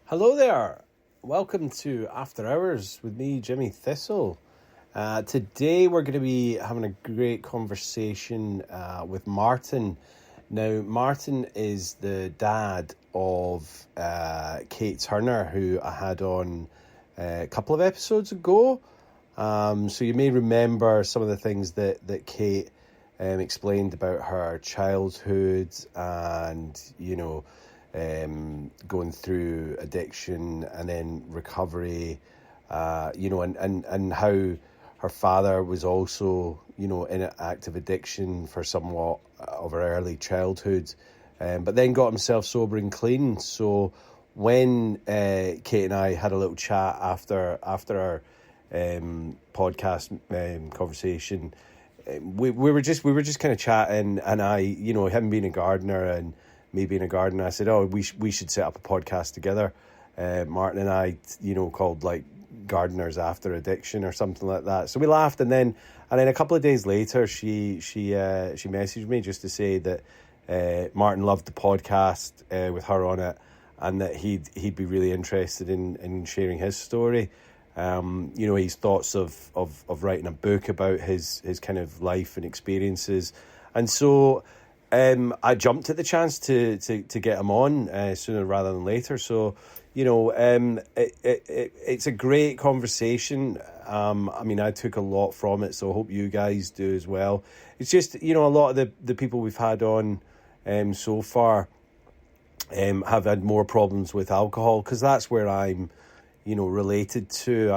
Hello there. Welcome to After Hours with me, Jimmy Thistle. Today we're going to be having a great conversation with Martin. Now, Martin is the dad of Kate Turner, who I had on a couple of episodes ago. So you may remember some of the things that Kate explained about her childhood and, going through addiction and then recovery, and how her father was also, in active addiction for somewhat of her early childhood, but then got himself sober and clean. So when Kate and I had a little chat after our podcast conversation, we were just kind of chatting, and I, him being a gardener and me being a gardener, I said, oh, we should set up a podcast together, Martin and I, called like Gardeners After Addiction or something like that. So we laughed, and then a couple of days later she messaged me just to say that Martin loved the podcast with her on it, and that he'd be really interested in sharing his story. His thoughts of writing a book about his kind of life and experiences. And so I jumped at the chance to get him on sooner rather than later. So, it's a great conversation. I took a lot from it, so I hope you guys do as well. It's just, a lot of the people we've had on so far have had more problems with alcohol, because that's where I'm related to.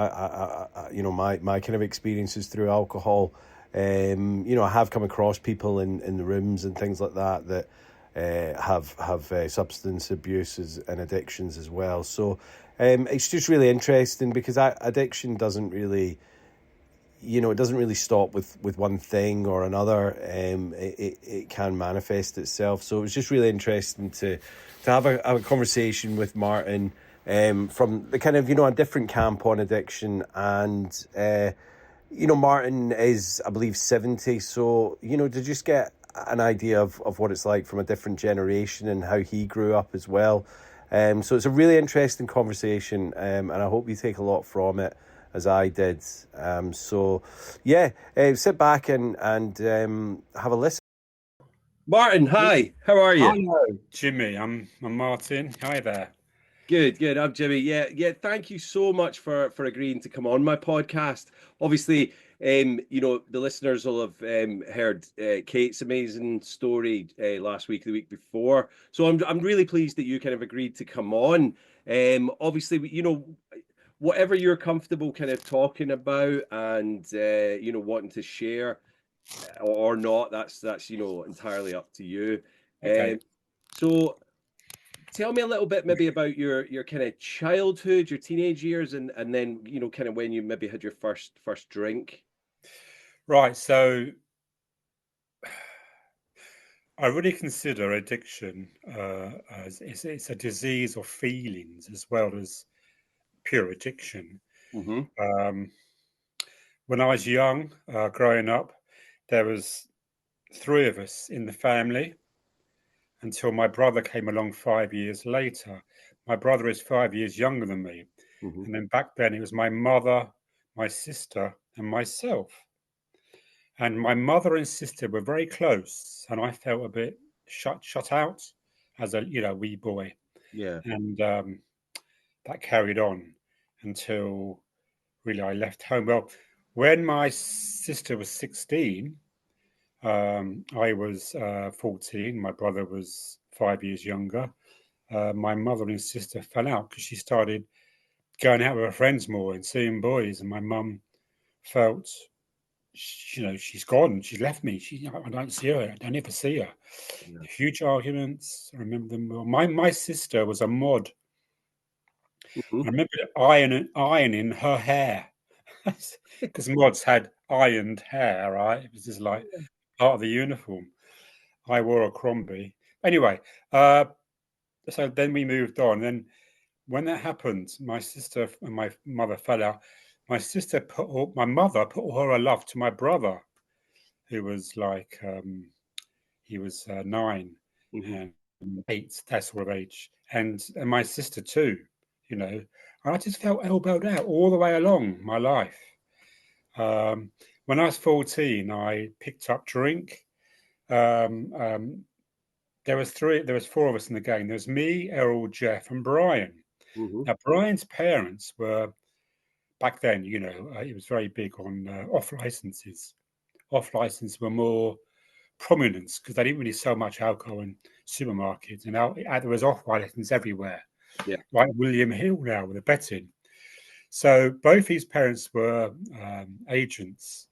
My kind of experiences through alcohol. I have come across people in the rooms and things like that have substance abuses and addictions as well. So it's just really interesting, because addiction doesn't really, it doesn't really stop with one thing or another. It can manifest itself. So it was just really interesting to have a conversation with Martin from the kind of, a different camp on addiction. And Martin is, I believe, 70. So, to just get an idea of what it's like from a different generation and how he grew up as well. So it's a really interesting conversation, and I hope you take a lot from it, as I did. Sit back and have a listen. Martin, hi. How are you? Hello, Jimmy. I'm Martin. Hi there. Good. I'm Jimmy. Yeah. Thank you so much for agreeing to come on my podcast. Obviously, the listeners will have heard Kate's amazing story last week, the week before. So I'm really pleased that you kind of agreed to come on. Obviously, whatever you're comfortable kind of talking about and wanting to share or not, that's entirely up to you. Okay. So tell me a little bit maybe about your kind of childhood, your teenage years, and then kind of when you maybe had your first drink. Right. So I really consider addiction as it's a disease of feelings as well as pure addiction. Mm-hmm. When I was young, growing up, there was 3 of us in the family until my brother came along 5 years later. My brother is 5 years younger than me. Mm-hmm. And then back then it was my mother, my sister, and myself. And my mother and sister were very close, and I felt a bit shut out as a wee boy. Yeah. And that carried on until really I left home. Well, when my sister was 16, I was 14. My brother was 5 years younger. My mother and sister fell out because she started going out with her friends more and seeing boys, and my mum felt, she's gone. She's left me. I don't see her. I never see her. Yeah. Huge arguments. I remember them well. My sister was a mod. Mm-hmm. I remember ironing her hair because mods had ironed hair, right? It was just like part of the uniform. I wore a Crombie. Anyway, so then we moved on. Then when that happened, my sister and my mother fell out. My mother put all her love to my brother, who was like, he was 9 Mm-hmm. and 8, that sort of age, and my sister too, and I just felt elbowed out all the way along my life. When I was 14, I picked up drink. Um, um, there was four of us in the gang. There was me, Errol, Jeff, and Brian. Mm-hmm. Now, Brian's parents were back then. It was very big on off licenses. Off license were more prominent because they didn't really sell much alcohol in supermarkets, and there was off license everywhere. Yeah. Like William Hill now with the betting. So both his parents were agents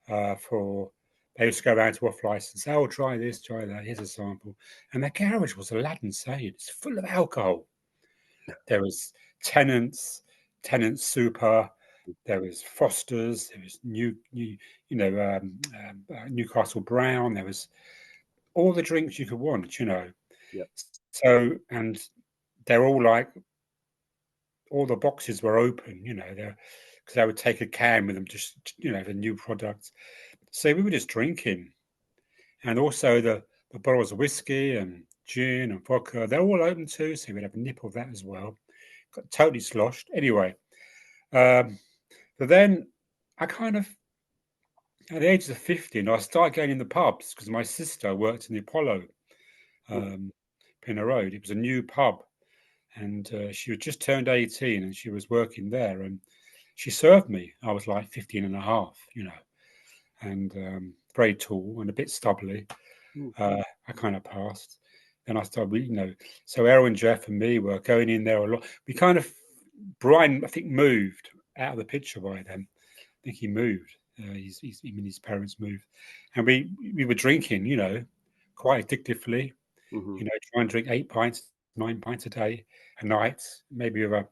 for. They used to go around to off license. Oh, try this, try that. Here's a sample. And their garage was Aladdin Sane. It's full of alcohol. There was Tennant's, Tennant's Super. There was Foster's. There was Newcastle Brown. There was all the drinks you could want. Yeah. So, and they're all like, all the boxes were open, because they would take a can with them, just, the new products. So we were just drinking. And also the bottles of whiskey and gin and vodka, they're all open too. So we'd have a nip of that as well. Got totally sloshed. Anyway, but then I kind of, at the age of 15, I started going in the pubs because my sister worked in the Apollo, Pinner Road. It was a new pub. And she had just turned 18 and she was working there. And she served me. I was like 15 and a half, and very tall and a bit stubbly. I kind of passed. Then I started, so Errol, Jeff and me were going in there a lot. We kind of, Brian, I think, moved out of the picture by then. I think he moved. His parents moved. And we were drinking, quite addictively, try and drink 8 pints, 9 pints a day a night, maybe with a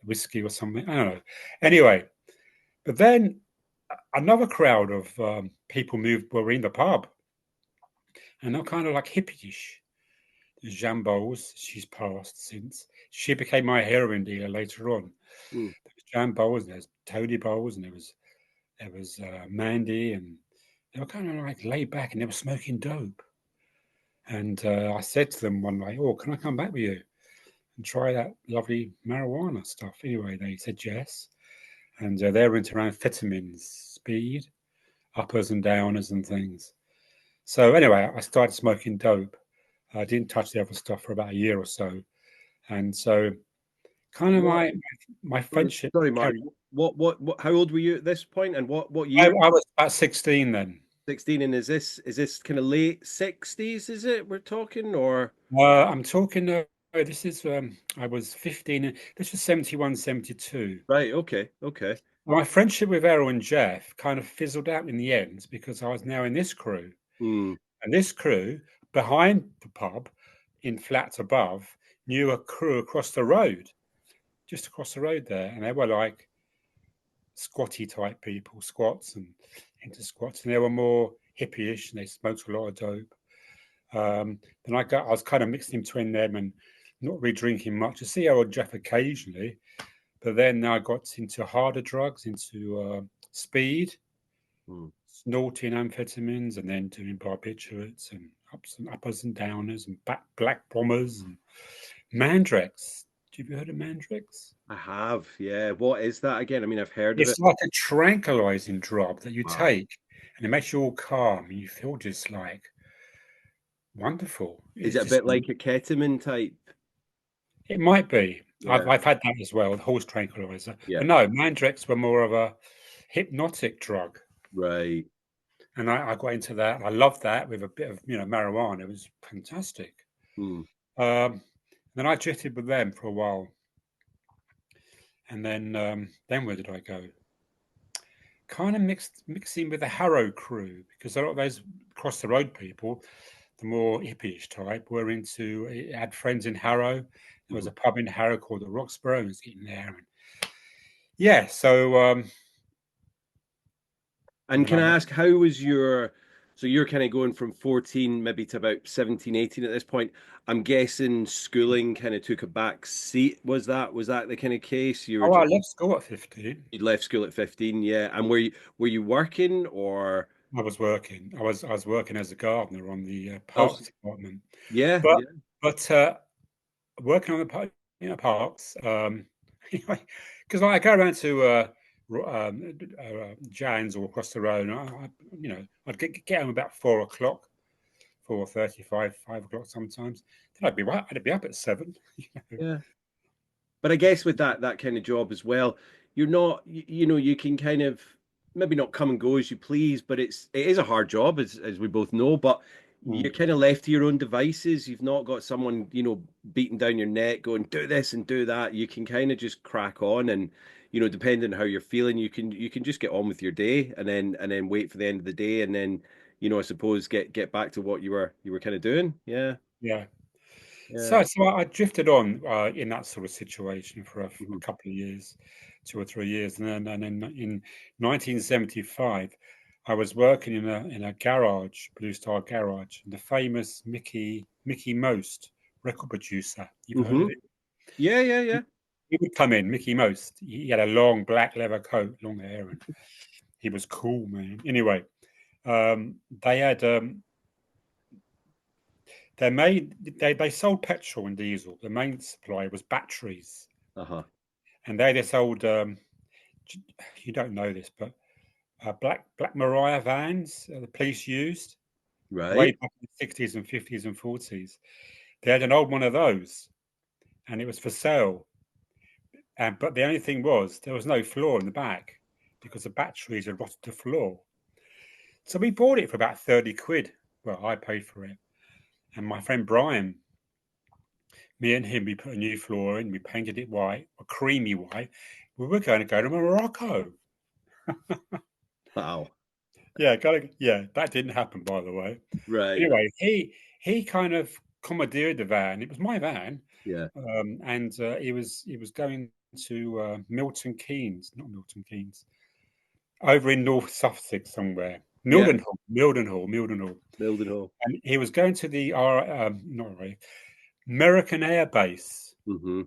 whiskey or something. I don't know. Anyway, but then another crowd of people were in the pub, and they're kind of like hippie-ish. There's Jean Bowles, she's passed since. She became my heroin dealer later on. There was Jan Bowles, there's Tony Bowles, and there was Mandy, and they were kind of like laid back, and they were smoking dope. And I said to them one night, "Oh, can I come back with you and try that lovely marijuana stuff?" Anyway, they said yes. And they went around amphetamines, speed, uppers and downers and things. So anyway, I started smoking dope. I didn't touch the other stuff for about a year or so. And so kind of my friendship. Sorry, Mark. What? How old were you at this point, and what I year? was about 16 then. 16, and is this kind of late 60s? Is it we're talking, or? I'm talking. This is. I was 15. This was 71, 72. Right. Okay. Okay. My friendship with Errol and Jeff kind of fizzled out in the end because I was now in this crew. Mm. And this crew behind the pub in flats above knew a crew across the road, just across the road there. And they were like squatty type people, squats and into squats. And they were more hippie-ish and they smoked a lot of dope. Then I was kind of mixing between them and not really drinking much. I see Errol and Jeff occasionally. But then I got into harder drugs, into speed, snorting amphetamines, and then doing barbiturates and uppers and downers and black bombers and Mandrex. Have you heard of Mandrex? I have, yeah. What is that again? I mean, I've heard of it. It's like a tranquilizing drug that you Wow. take, and it makes you all calm, and you feel just like wonderful. Is it a bit like a ketamine type? It might be. Yeah. I've had that as well, the horse tranquilizer. Yeah. But no, Mandrex were more of a hypnotic drug. Right. And I got into that. I loved that with a bit of marijuana. It was fantastic. Then I drifted with them for a while, and then where did I go? Kind of mixing with the Harrow crew because a lot of those across the road people, the more hippie-ish type, had friends in Harrow. There was a pub in Harrow called the Roxborough. I was getting there, and yeah. So. And can I ask, how was so you're kind of going from 14 maybe to about 17, 18 at this point. I'm guessing schooling kind of took a back seat. Was that the kind of case? I left school at 15. You left school at 15, yeah. And were you working, or? I was working. I was working as a gardener on the parks department. Yeah. But working on the park, parts. Because I go around to Jan's or across the road, and I'd get home about 4 o'clock, 4:35, 5 o'clock sometimes. Then I'd be up at 7. Yeah. But I guess with that kind of job as well, you're not you can kind of maybe not come and go as you please, but it is a hard job as we both know, but you're Mm. kind of left to your own devices. You've not got someone, beating down your neck going, do this and do that. You can kind of just crack on and depending on how you're feeling, you can just get on with your day and then wait for the end of the day and then, I suppose get back to what you were kind of doing. Yeah. Yeah. Yeah. So I drifted on in that sort of situation for a Mhm. couple of years, 2 or 3 years, and then in 1975, I was working in a garage, Blue Star Garage, and the famous Mickey Most record producer. You've heard of Mhm. it? Yeah, yeah, yeah. He would come in, Mickey Most. He had a long black leather coat, long hair, and he was cool, man. Anyway, they had their main they sold petrol and diesel. The main supply was batteries, Uh-huh. and they sold. You don't know this, but Black Mariah vans the police used way Right. back in the 60s and 50s and 40s. They had an old one of those, and it was for sale. But the only thing was there was no floor in the back because the batteries had rotted the floor. So we bought it for about 30 quid. Well, I paid for it. And my friend Brian, me and him, we put a new floor in, we painted it white, a creamy white. We were going to go to Morocco. Wow. Yeah, that didn't happen, by the way. Right. Anyway, he kind of commandeered the van. It was my van, Yeah. and he was going to Milton Keynes, not Milton Keynes, over in North Sussex somewhere. Yeah. Mildenhall. Mildenhall. And he was going to the not really, American Air Base, Mm-hmm.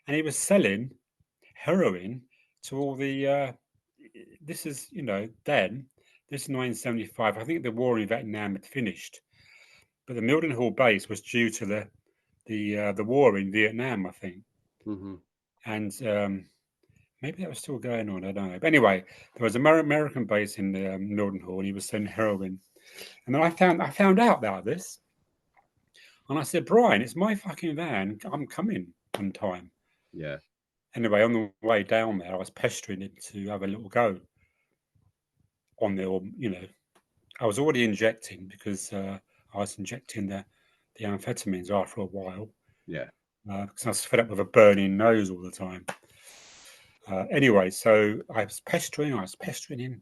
and he was selling heroin to all the. This is then. This is 1975. I think the war in Vietnam had finished, but the Mildenhall base was due to the war in Vietnam, I think, Mm-hmm. and maybe that was still going on. I don't know. But anyway, there was an American base in Mildenhall, and he was selling heroin. And then I found out about this, and I said, Brian, it's my fucking van. I'm coming on time. Yeah. Anyway, on the way down there, I was pestering him to have a little go on the, I was already injecting because I was injecting the amphetamines after a while Yeah. because I was fed up with a burning nose all the time. Anyway, so I was pestering him.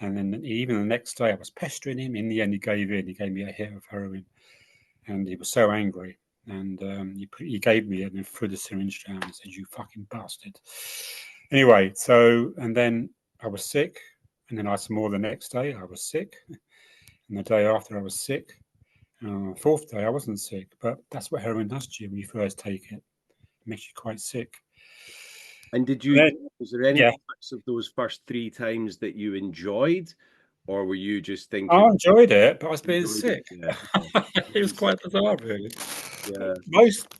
And then even the next day, I was pestering him. In the end, he gave in. He gave me a hit of heroin. And he was so angry. And he gave me it and threw the syringe down and said, "You fucking bastard." Anyway, and then I was sick. And then I had some more the next day. I was sick. And the day after, I was sick. Fourth day, I wasn't sick. But that's what heroin does to you when you first take it. It makes you quite sick. And And then, was there any yeah, parts of those first three times that you enjoyed, or were you just I thinking, enjoyed it, but I was being enjoyed it? sick. Yeah. It was quite bizarre, really. Yeah. Most,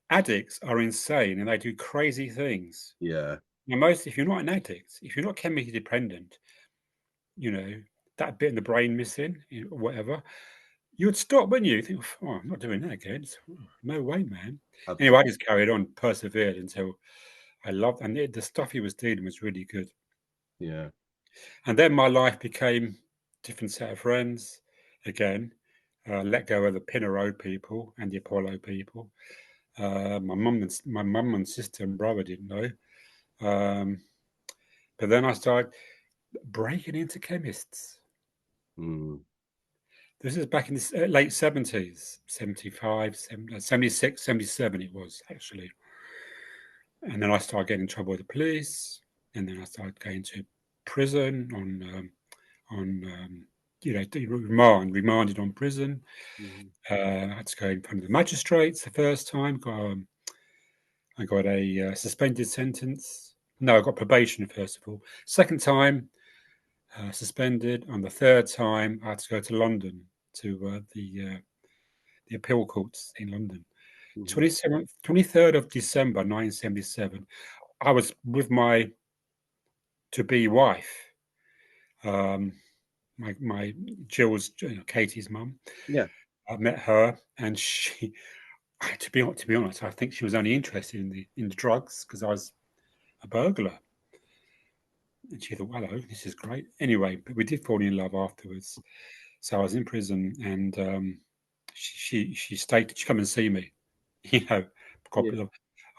addicts are insane and they do crazy things. Yeah. Now, if you're not an addict, if you're not chemically dependent, you know, that bit in the brain missing, or whatever, you would stop, wouldn't you? You think, oh, I'm not doing that again. No way, man. Anyway, I Absolutely. just carried on, persevered until I loved, and the stuff he was dealing was really good. Yeah. And then my life became different set of friends again. Let go of the Pinner Road people and the Apollo people. My mum and sister and brother didn't know. Um, but then I started breaking into chemists. Mm. This is back in the late 70s, 75, 76, 77 it was actually. And then I started getting in trouble with the police. And then I started going to prison remanded on prison. Mm. I had to go in front of the magistrates the first time. I got a suspended sentence. No, I got probation first of all. Second time, suspended. On the third time, I had to go to London to the appeal courts in London. Mhm. 27th, 23rd of December 1977. I was with my to-be wife, um, my Jill's, Katie's mum. Yeah. I met her, and she, to be honest, I think she was only interested in the drugs because I was a burglar. And she thought, hello, this is great. Anyway, but we did fall in love afterwards. So I was in prison, and she stayed. She come and see me. You know, Yeah.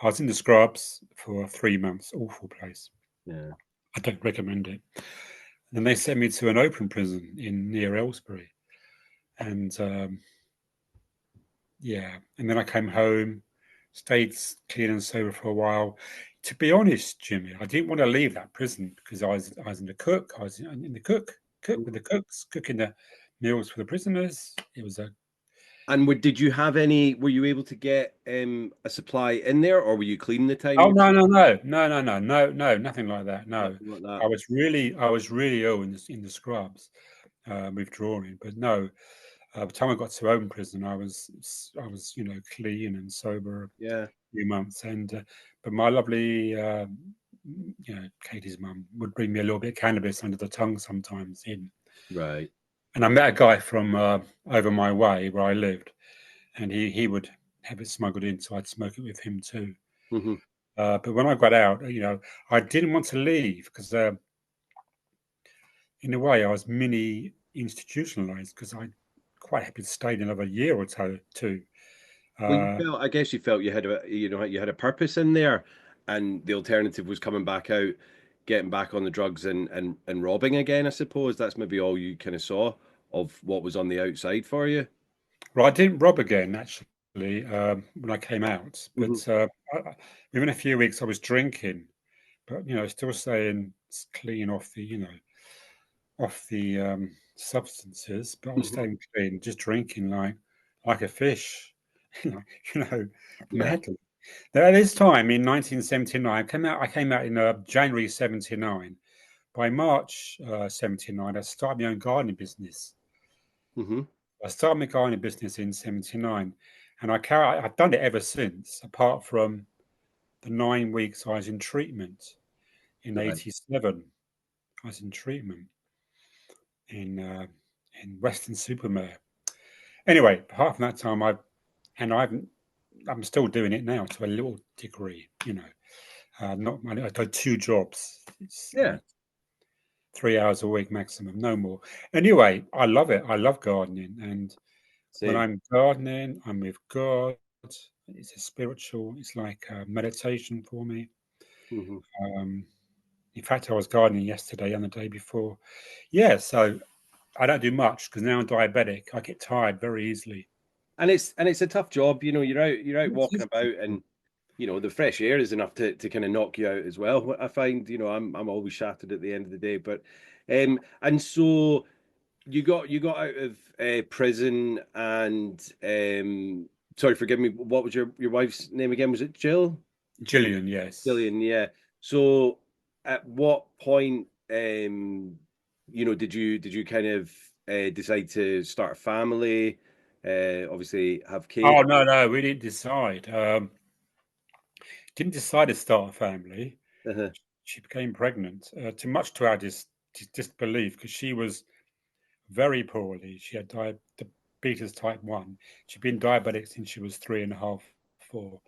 I was in the scrubs for 3 months. Awful place. Yeah. I don't recommend it. Then they sent me to an open prison in near Aylesbury, and yeah, and then I came home, stayed clean and sober for a while. To be honest, Jimmy, I didn't want to leave that prison because I was in the cook. I was in the cook with Mhm. the cooks, cooking the meals for the prisoners. It was a And did you have any? Were you able to get a supply in there, or were you clean the time oh you? no, nothing like that. No, Nothing like that. I was really ill in the scrubs, withdrawing. But no, by the time I got to home prison, I was clean and sober a Yeah. few months. And but my lovely Katie's mum would bring me a little bit of cannabis under the tongue sometimes in. Right. And I met a guy from over my way where I lived, and he would have it smuggled in, so I'd smoke it with him too. Hmm. But when I got out, I didn't want to leave because, in a way, I was mini institutionalized because I quite happy to stay another year or so too. Well, you Uh, felt. I guess you felt you had a. You had a purpose in there, and the alternative was coming back out, getting back on the drugs and robbing again. I suppose that's maybe all you kind of saw of what was on the outside for you. well, I didn't rob again actually when I came out, Hmm. but within a few weeks I was drinking, but still staying clean off the substances, but I was Hmm. staying clean, just drinking like a fish, you know, Yeah. madly. Now, at this time in 1979, I came out in January 79. By March 79, I started my own gardening business. Hmm. I started my gardening business in 79, and I've done it ever since, apart from the 9 weeks I was in treatment in Right. 87. I was in treatment in uh, in Western Supermare. Anyway, apart from that time, I'm still doing it now to a little degree. Not I got 2 jobs. It's Yeah. 3 hours a week maximum, no more. Anyway, I love it. I love gardening, and when Same. I'm gardening, I'm with God. It's a spiritual. It's like meditation for me. Hmm. Um, in fact, I was gardening yesterday and the day before. Yeah, so I don't do much because now I'm diabetic. I get tired very easily. And it's a tough job. You're out It's walking just- about, and the fresh air is enough to kind of knock you out as well. What I find, I'm always shattered at the end of the day. But and so you got out of prison, and sorry, forgive me. What was your wife's name again? Was it Jill? Gillian, yes. Gillian, yeah. So at what point, did you kind of decide to start a family? Obviously have Oh kids. no, we didn't decide. Didn't decide to start a family. Uh-huh. She became pregnant, too much to our disbelief because she was very poorly. She had diabetes type 1. She'd been diabetic since she was 3.5, 4.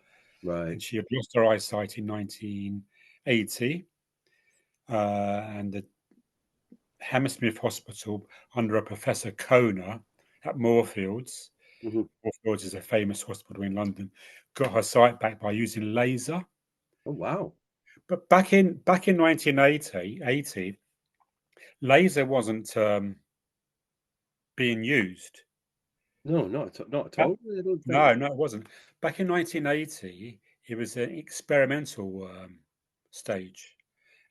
Right. And she had lost her eyesight in 1980. And the Hammersmith Hospital, under a Professor Kona at Moorfields, Hmm. Moorfields is a famous hospital in London, got her sight back by using laser. Oh wow. But back in 1980, laser wasn't being used. No, not at That, all. I don't think. no, it wasn't. Back in 1980, it was an experimental stage,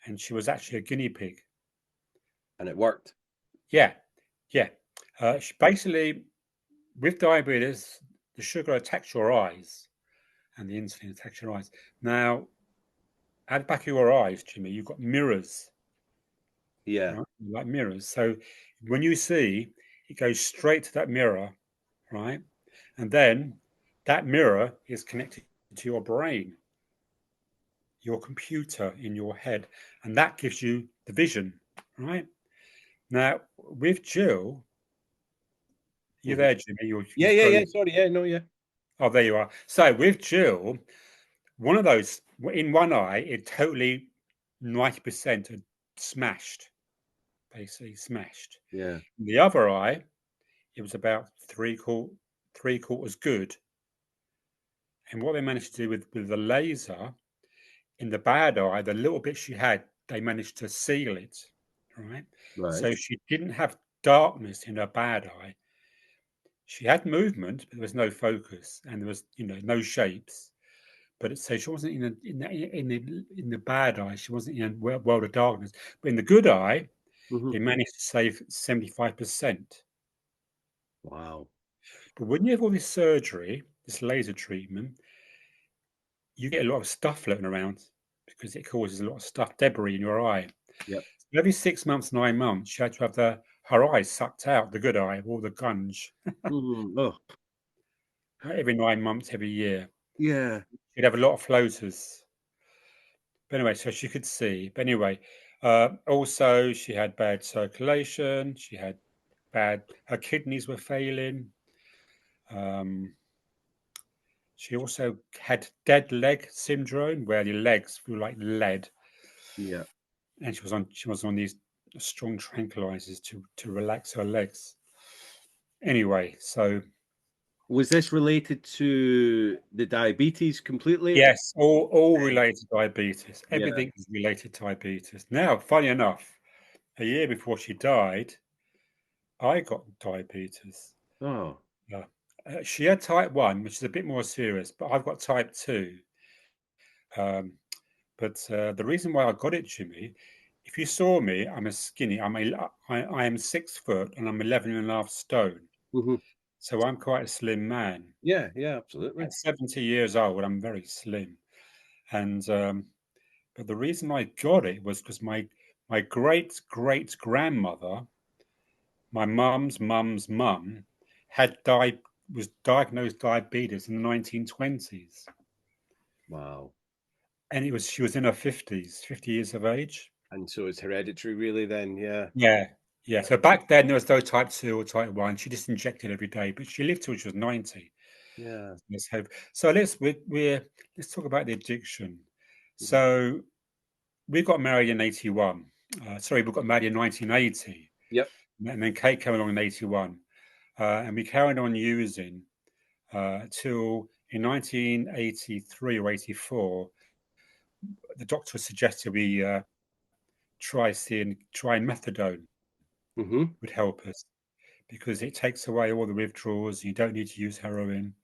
and she was actually a guinea pig. And it worked. Yeah, yeah. Basically, with diabetes, the sugar attacks your eyes, and the insulin attacks your eyes. Now, at the back of your eyes, Jimmy, you've got mirrors, Yeah. right? Like mirrors. So when you see, it goes straight to that mirror, right? And then that mirror is connected to your brain, your computer in your head, and that gives you the vision, right? Now, with Jill, you Mhm. there, Jimmy? Yeah, You've yeah, yeah. frozen. Sorry, yeah, no, yeah. Oh, there you are. So with Jill, one of those in one eye, it totally 90% had smashed, basically smashed. Yeah. In the other eye, it was about three quarters good. And what they managed to do with the laser in the bad eye, the little bit she had, they managed to seal it, right? Right. So she didn't have darkness in her bad eye. She had movement, but there was no focus, and there was, no shapes. But so she wasn't in the bad eye. She wasn't in a world of darkness. But in the good eye, Hmm. they managed to save 75%. Wow. But when you have all this surgery, this laser treatment, you get a lot of stuff floating around because it causes a lot of stuff, debris in your eye. Yep. So every 6 months, 9 months, she had to have her eye sucked out, the good eye, all the gunge, Oh, right? Every 9 months, every year. yeah. She'd have a lot of floaters. But anyway, so she could see. But anyway, also she had bad circulation. She had her kidneys were failing. Um, she also had dead leg syndrome, where your legs feel like lead, Yeah. and she was on these strong tranquilizers to relax her legs. Anyway, so Was this related to the diabetes completely? yes, all related to diabetes. Yeah. Everything is related to diabetes. Now, funny enough, a year before she died, I got diabetes. Oh. Yeah. She had type 1, which is a bit more serious, but I've got type 2. Um, but the reason why I got it, Jimmy, if you saw me, I'm a skinny. I am 6 foot and I'm 11 and a half stone. Hmm. So I'm quite a slim man. Yeah, yeah, absolutely. At 70 years old, I'm very slim. And but the reason I got it was because my great great grandmother, my mum's mum, had died was diagnosed diabetes in the 1920s, Wow. and she was in her 50s, 50 years of age. And so it's hereditary, really, then, yeah. Yeah, yeah. So back then there was no type 2 or type 1. She just injected every day, but she lived till she was 90. Yeah. Let's hope. So let's talk about the addiction. Mhm. So we got married in 81. Sorry, we got married in 1980, Yep. and then Kate came along in 81, and we carried on using till in 1983 or 84. The doctor suggested we try methadone Hmm. would help us because it takes away all the withdrawals. You don't need to use heroin.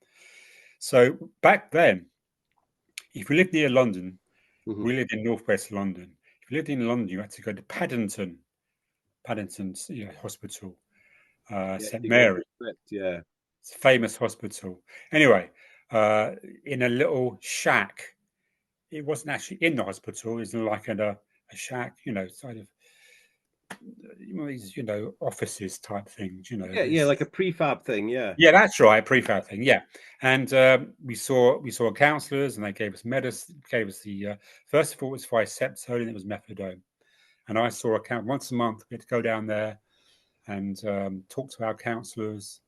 So back then, if you lived near London, Hmm. we lived in northwest London. If you lived in London, you had to go to Paddington's hospital, Yeah, St to get a Mary. prescript, yeah. It's a famous hospital. Anyway, uh, in a little shack. It wasn't actually in the hospital. It was like in a shack, sort of these, offices type things. Yeah, yeah, This. like a prefab thing, yeah. Yeah, that's right, prefab thing. Yeah, and we saw counsellors, and they gave us medicine. Gave us the first of all it was Phyceptone, and it was methadone. And I saw a count once a month. We had to go down there and talk to our counsellors.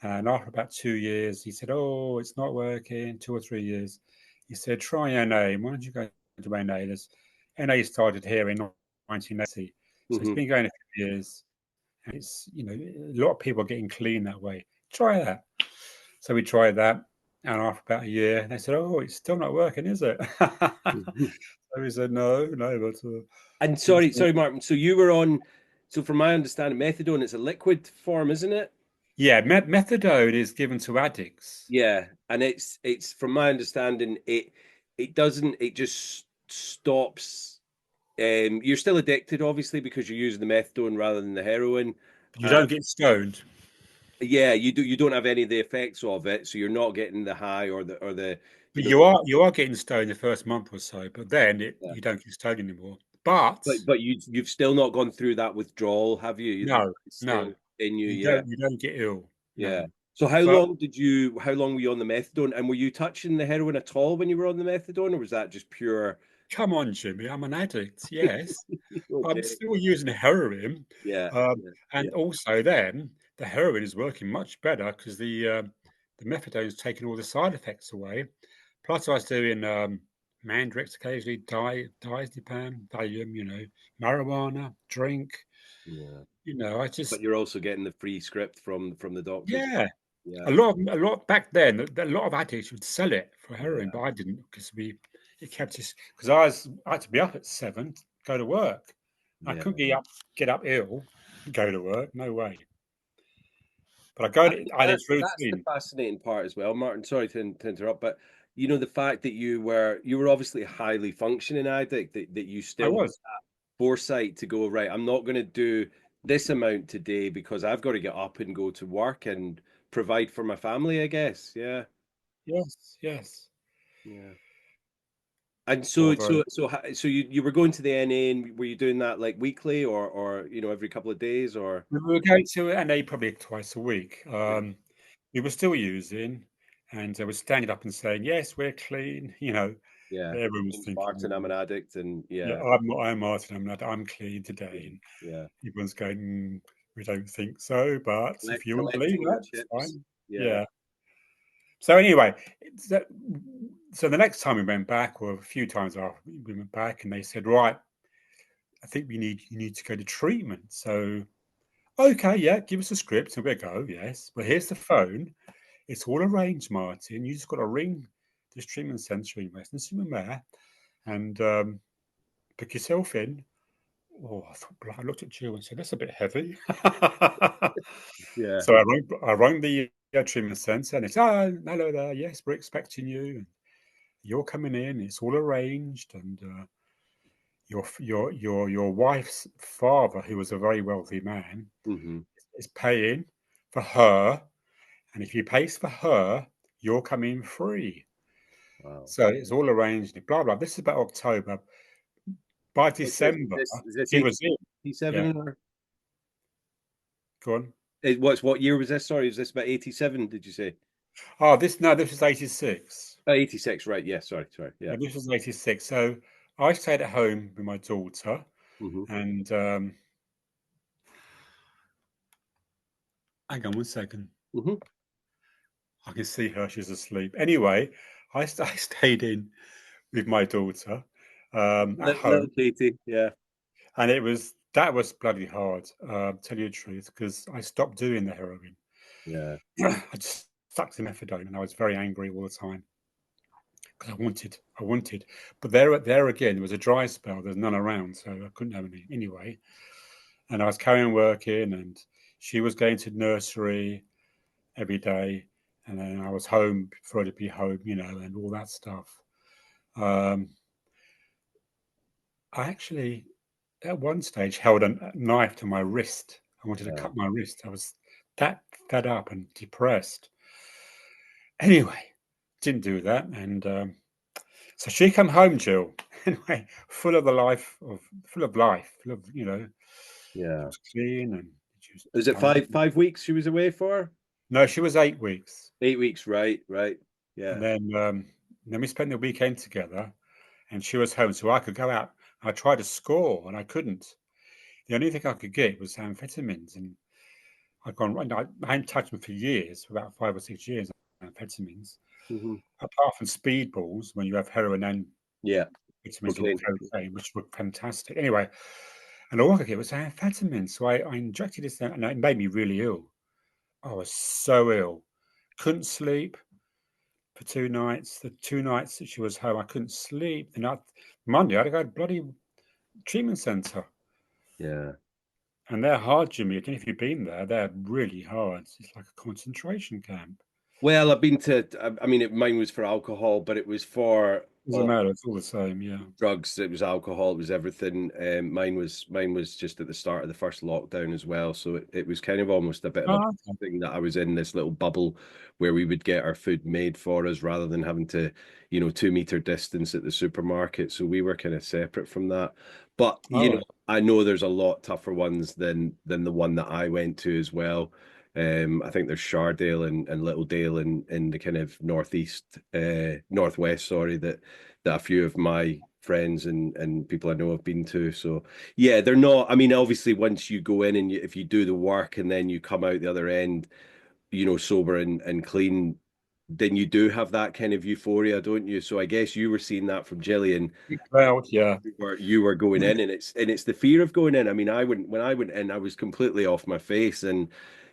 And after about 2 years, he said, "Oh, it's not working." 2 or 3 years, he said, "Try NA. Why don't you go to NA?" NA started here in 1980, so it's Hmm. been going a few years, and it's a lot of people are getting clean that way. Try that. So we tried that, and after about a year, they said, "Oh, it's still not working, is it?" So we said, "No, no, but And it's sorry, Martin. So you were on, so from my understanding, methadone, it's a liquid form, isn't it? yeah." Methadone is given to addicts. Yeah, and it's from my understanding, it doesn't, it just stops. You're still addicted, obviously, because you're using the methadone rather than the heroin. You don't get stoned. Yeah, you don't have any of the effects of it, so you're not getting the high or the But you know. you are getting stoned the first month or so, but then Yeah. you don't get stoned anymore. But But you've still not gone through that withdrawal, have you? no, It's no, still in you, you yeah, don't get ill. yeah. No. So But how long were you on the methadone? And were you touching the heroin at all when you were on the methadone, or was that just pure? come on, Jimmy, I'm an addict. Yes, I'm Okay. still using heroin, Yeah. and Yeah. also then the heroin is working much better because the methadone is taking all the side effects away. Plus, I was doing Mandrix occasionally, diazepam, Valium, marijuana, drink. Yeah. I But just you're also getting the free script from the doctors. yeah. Yeah. A lot back then. A lot of addicts would sell it for heroin, Yeah. but I didn't because it kept us because I had to be up at 7, go to work. I Yeah. couldn't get up ill, go to work. No way. But I think I had that's this that's the routine. fascinating part as well, Martin. Sorry to interrupt, but the fact that you were obviously a highly functioning addict, that you I still was. foresight to go, right, I'm not going to do this amount today because I've got to get up and go to work and provide for my family, I guess. Yeah. Yes, yes. Yeah. And Although so you were going to the NA, and were you doing that like weekly, or every couple of days, or? we were going to NA probably twice a week. Yeah. We were still using, and I was standing up and saying, "Yes, we're clean." Yeah. Everyone was Name's thinking, Martin, I'm an addict, and "Yeah, yeah. I'm Martin. I'm clean Yeah. today." And Yeah. everyone's going, "We don't think so, but if you all believe Collecting your that, it's chips. fine." Yeah. Yeah. So anyway, so, so the next time we went back, or a few times after we went back, and they said, "Right, I think you need to go to treatment." So okay, yeah, give us a script and we'll go. Yes, but here's the phone. It's all arranged, Martin. You just got to ring this treatment centre in Western-super-Mare and book yourself in. Oh, I looked at Jill and said, "That's a bit heavy." Yeah. So I rang the treatment centre and it's, "Oh, hello there. Yes, we're expecting you. And you're coming in. It's all arranged, and your wife's father, who was a very wealthy man, Hmm. is paying for her, and if he pays for her, you're coming free." Wow. So it's all arranged. Blah blah. This is about October. By What's this? December, Is this he was in. Yeah, 87, or go on. what year was this? Sorry, was this about 87? Did you say? Oh, this was 86. 86, right? Yeah. Sorry. Yeah. Yeah, this was 86. So I stayed at home with my daughter, Hmm. and hang on one second. Hmm. I can see her; she's asleep. Anyway, I stayed in with my daughter at Little home, Katie. Yeah. and that was bloody hard. Tell you the truth, because I stopped doing the heroin. Yeah. I just stuck to methadone, and I was very angry all the time because I wanted. But there again, there was a dry spell. There's none around, so I couldn't have any anyway. And I was carrying working, and she was going to nursery every day, and then I was home before to be home, and all that stuff. Um, I actually, at one stage, held a knife to my wrist. I wanted to Yeah. cut my wrist. I was that fed up and depressed. Anyway, didn't do that, and so she come home, Jill. Anyway, full of life, full of she Yeah. was clean and she was Was it going. five weeks she was away for? No, she was 8 weeks, 8 weeks, right? Right. and Yeah. then we spent the weekend together, and she was home, so I could go out. I tried to score, and I couldn't. The only thing I could get was amphetamines, and I'd gone. I hadn't touched them for years, for about 5 or 6 years. Amphetamines, Hmm. apart from speedballs, when you have heroin and Yeah. vitamins or Cocaine. cocaine, which were fantastic. Anyway, and all I could get was amphetamines. So I injected this, and it made me really ill. I was so ill. Couldn't sleep for 2 nights. The 2 nights that she was home, I couldn't sleep. Monday, I had to go to bloody treatment centre. Yeah. And they're hard, Jimmy. I don't know if you've been there. They're really hard. It's like a concentration camp. Well, I've been to. I mean, mine was for alcohol, but it was for Doesn't matter. It's all the same. Yeah. drugs. It was alcohol. It was everything. Mine was just at the start of the first lockdown as well. So it was kind of almost a bit of a Oh, okay. thing that I was in this little bubble where we would get our food made for us rather than having to, 2 meter distance at the supermarket. So we were kind of separate from that. But All right. I know there's a lot tougher ones than the one that I went to as well. I think there's Shardale and Littledale in the kind of northwest, sorry, that a few of my friends and people I know have been to. So yeah, they're not. I mean, obviously, once you go in and if you do the work and then you come out the other end, sober and clean, then you do have that kind of euphoria, don't you? So I guess you were seeing that from Gillian. Well, yeah. You were going in, and it's the fear of going in. I mean, when I went in, I was completely off my face, and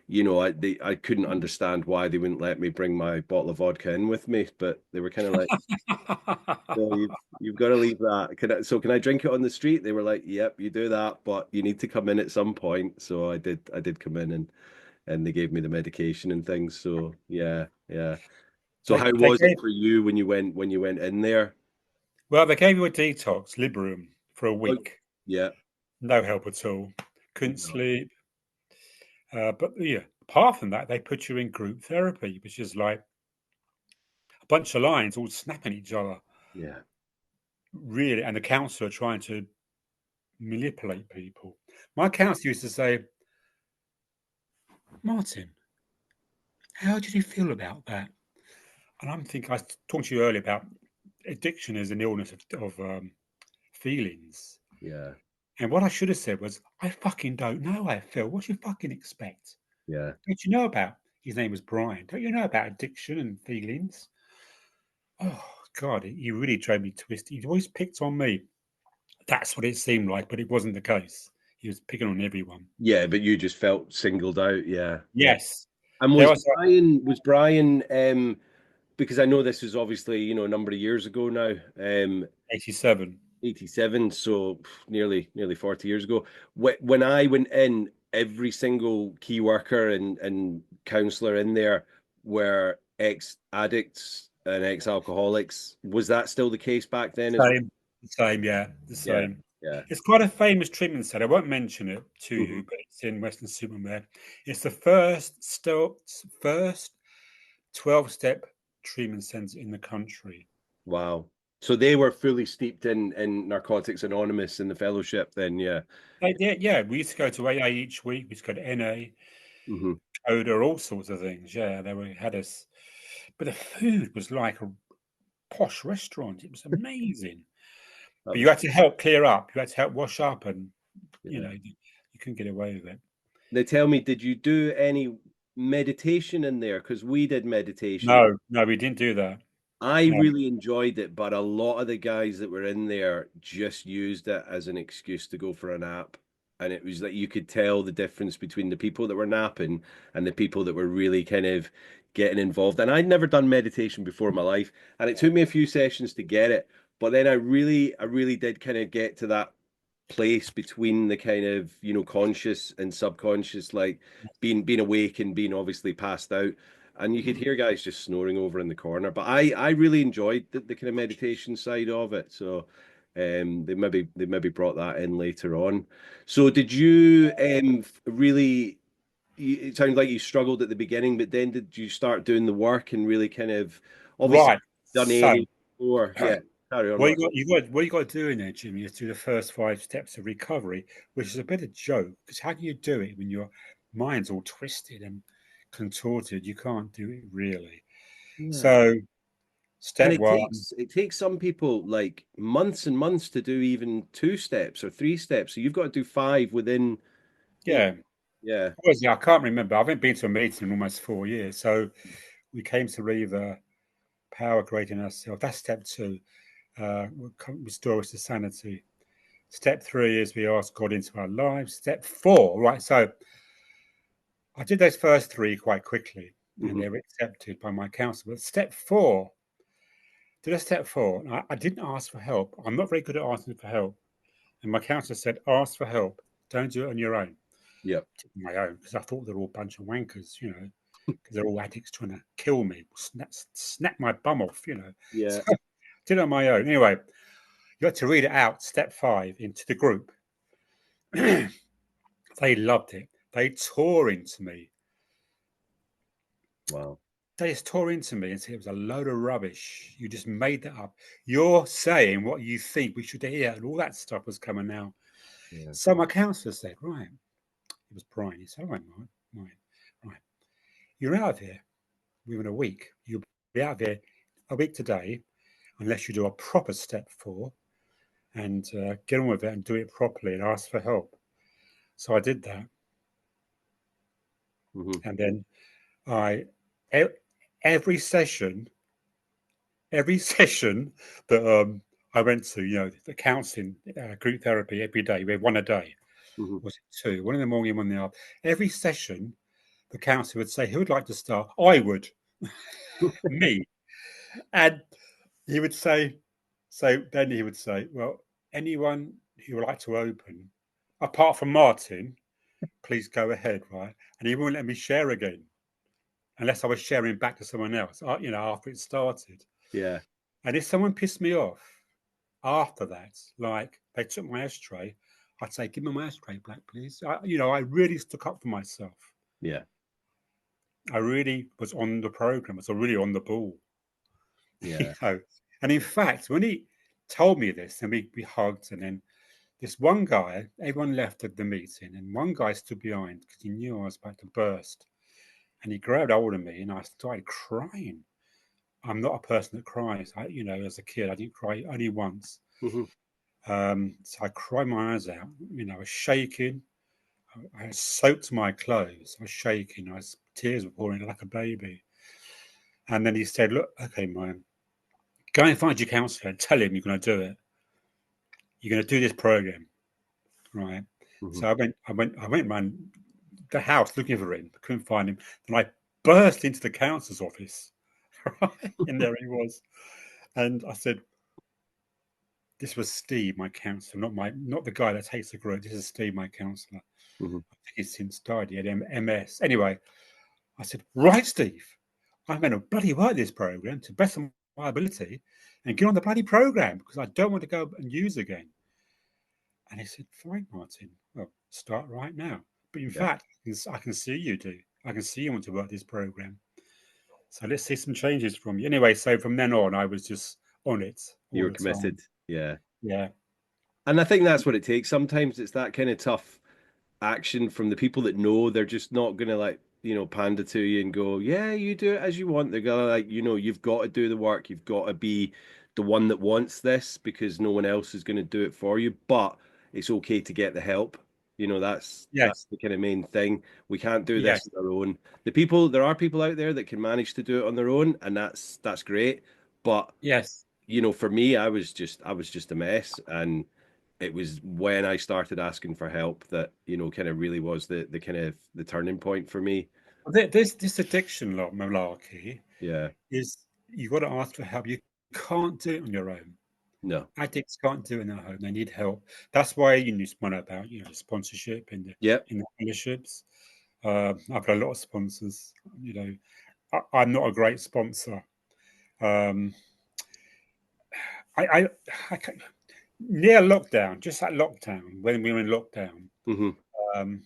I couldn't understand why they wouldn't let me bring my bottle of vodka in with me, but they were kind of like, "No, you've got to leave that. Can I drink it on the street?" They were like, "Yep, you do that, but you need to come in at some point." So I did come in, and they gave me the medication and things. So yeah, yeah. So how They was it gave for you when you went in there? well, they gave you a detox, Liberum, for a Oh, week. yeah. No help at all. Couldn't No. sleep. But yeah, apart from that, they put you in group therapy, which is like a bunch of lines all snapping at each other, Yeah. really, and the counsellor trying to manipulate people. My counsellor used to say, Martin, how did you feel about that? And I'm thinking, I was talking to you earlier about addiction as an illness of feelings. Yeah. And what I should have said was, I fucking don't know how I feel. What do you fucking expect? Yeah. Don't you know about, his name was Brian, don't you know about addiction and feelings? Oh, God, he really drove me twisted. He always picked on me. That's what it seemed like, but it wasn't the case. He was picking on everyone. Yeah, but you just felt singled out. Yeah. Yeah. Yes. And There was was Brian was Brian because I know this was obviously, a number of years ago now, 87. 87, so nearly 40 years ago. When I went in, every single key worker and counselor in there were ex-addicts and ex-alcoholics. Was that still the case back then as well? Same. The same, yeah. The Yeah. same. Yeah. It's quite a famous treatment centre. I won't mention it to Hmm. you, but it's in Western Supermare. It's the first 12-step treatment centre in the country. Wow. So they were fully steeped in Narcotics Anonymous in the fellowship then, yeah. They did, yeah. We used to go to AA each week. We used to go to NA, Hmm. Coda, all sorts of things. Yeah, had us. But the food was like a posh restaurant. It was amazing. That But you was had to help clear up. You had to help wash up, and yeah. you couldn't get away with it. They tell me, did you do any meditation in there? Because we did meditation. No, no, we didn't do that. I No. really enjoyed it, but a lot of the guys that were in there just used it as an excuse to go for a nap. And it was like you could tell the difference between the people that were napping and the people that were really kind of getting involved. And I'd never done meditation before in my life, and it took me a few sessions to get it. But then I really did kind of get to that place between the kind of, conscious and subconscious, like being awake and being obviously passed out, and you could hear guys just snoring over in the corner. But I really enjoyed the kind of meditation side of it. So they maybe brought that in later on. So did you really? It sounded like you struggled at the beginning, but then did you start doing the work and really kind of obviously Right. done So any before? Yeah, carry on, Mark. what you got to do in there, Jimmy, is do the first 5 steps of recovery, which is a bit of joke because how do you do it when your mind's all twisted and contorted? You can't do it really. Yeah. So And step it one, takes it takes some people like months and months to do even 2 steps or 3 steps. So you've got to do five within eight. yeah. Yeah. I can't remember. I haven't been to a meeting in almost 4 years. So we came to read the power creating ourselves. That's step two. Restore us to sanity. Step three is we ask God into our lives. Step four, right? So I did those first three quite quickly and Hmm. they were accepted by my counsellor. But step four, did a step four. I didn't ask for help. I'm not very good at asking for help. And my counsellor said, ask for help. Don't do it on your own. Yep. On my own, because I thought they were all a bunch of wankers, because they're all addicts trying to kill me, snap my bum off. Yeah. So I did it on my own. Anyway, you got to read it out, step five, into the group. They loved it. They tore into me. Wow. They just tore into me and said it was a load of rubbish. You just made that up. You're saying what you think we should hear, and all that stuff was coming out. Yeah. So my counsellor said, right, it was Brian. He said, all right, Mike, right. you're out of here within a week. You'll be out of here a week today, unless you do a proper step 4 and get on with it and do it properly and ask for help. So I did that. Mm-hmm. And then every session that I went to, the counselling group therapy every day, we had one a day, Mm-hmm. was it two, one in the morning, one in the afternoon. Every session, the counsellor would say, who would like to start? I would, me. And he would say, so then he would say, well, anyone who would like to open, apart from Martin, please go ahead, right? And he wouldn't let me share again unless I was sharing back to someone else, after it started. Yeah. And if someone pissed me off after that, like they took my ashtray, I'd say, give me my ashtray back, please. I really stuck up for myself. Yeah. I really was on the program. I was really on the ball. Yeah. And in fact, when he told me this, and we hugged, and then this one guy, everyone left at the meeting, and one guy stood behind because he knew I was about to burst. And he grabbed hold of me, and I started crying. I'm not a person that cries. As a kid, I didn't cry only once. Mm-hmm. So I cried my eyes out. I was shaking. I had soaked my clothes. I was shaking. Tears were pouring like a baby. And then he said, "Look, okay, man, go and find your counselor and tell him you're going to do it. You're going to do this program, right?" Mm-hmm. So I went around the house looking for him. I couldn't find him. Then I burst into the counselor's office, right? And there he was. And I said, this was Steve, my counsellor, not the guy that takes the group. This is Steve, my counsellor. Mm-hmm. I think he's since died. He had MS. Anyway, I said, right, Steve, I'm going to bloody work this program to best of my ability and get on the bloody program because I don't want to go and use again. And he said, fine, Martin. Well, start right now. But in Yeah. fact, I can see you do. I can see you want to work this program. So let's see some changes from you. Anyway, so from then on, I was just on it You all were the time. committed. Yeah. Yeah. And I think that's what it takes. Sometimes it's that kind of tough action from the people that know they're just not gonna like, pander to you and go, yeah, you do it as you want. They're gonna like, you've got to do the work, you've got to be the one that wants this because no one else is gonna do it for you. But it's okay to get the help. That's Yes. the kind of main thing. We can't do this Yes. on our own. There are people out there that can manage to do it on their own, and that's great. But Yes. for me, I was just a mess, and it was when I started asking for help that kind of really was the kind of the turning point for me. This addiction malarkey Yeah. is you've got to ask for help. You can't do it on your own. No. Addicts can't do it on their own. They need help. That's why you need to know about sponsorship and Yep. in the fellowships. I've got a lot of sponsors. I'm not a great sponsor. Um, I, I near lockdown, just at lockdown, when we were in lockdown, Hmm. um,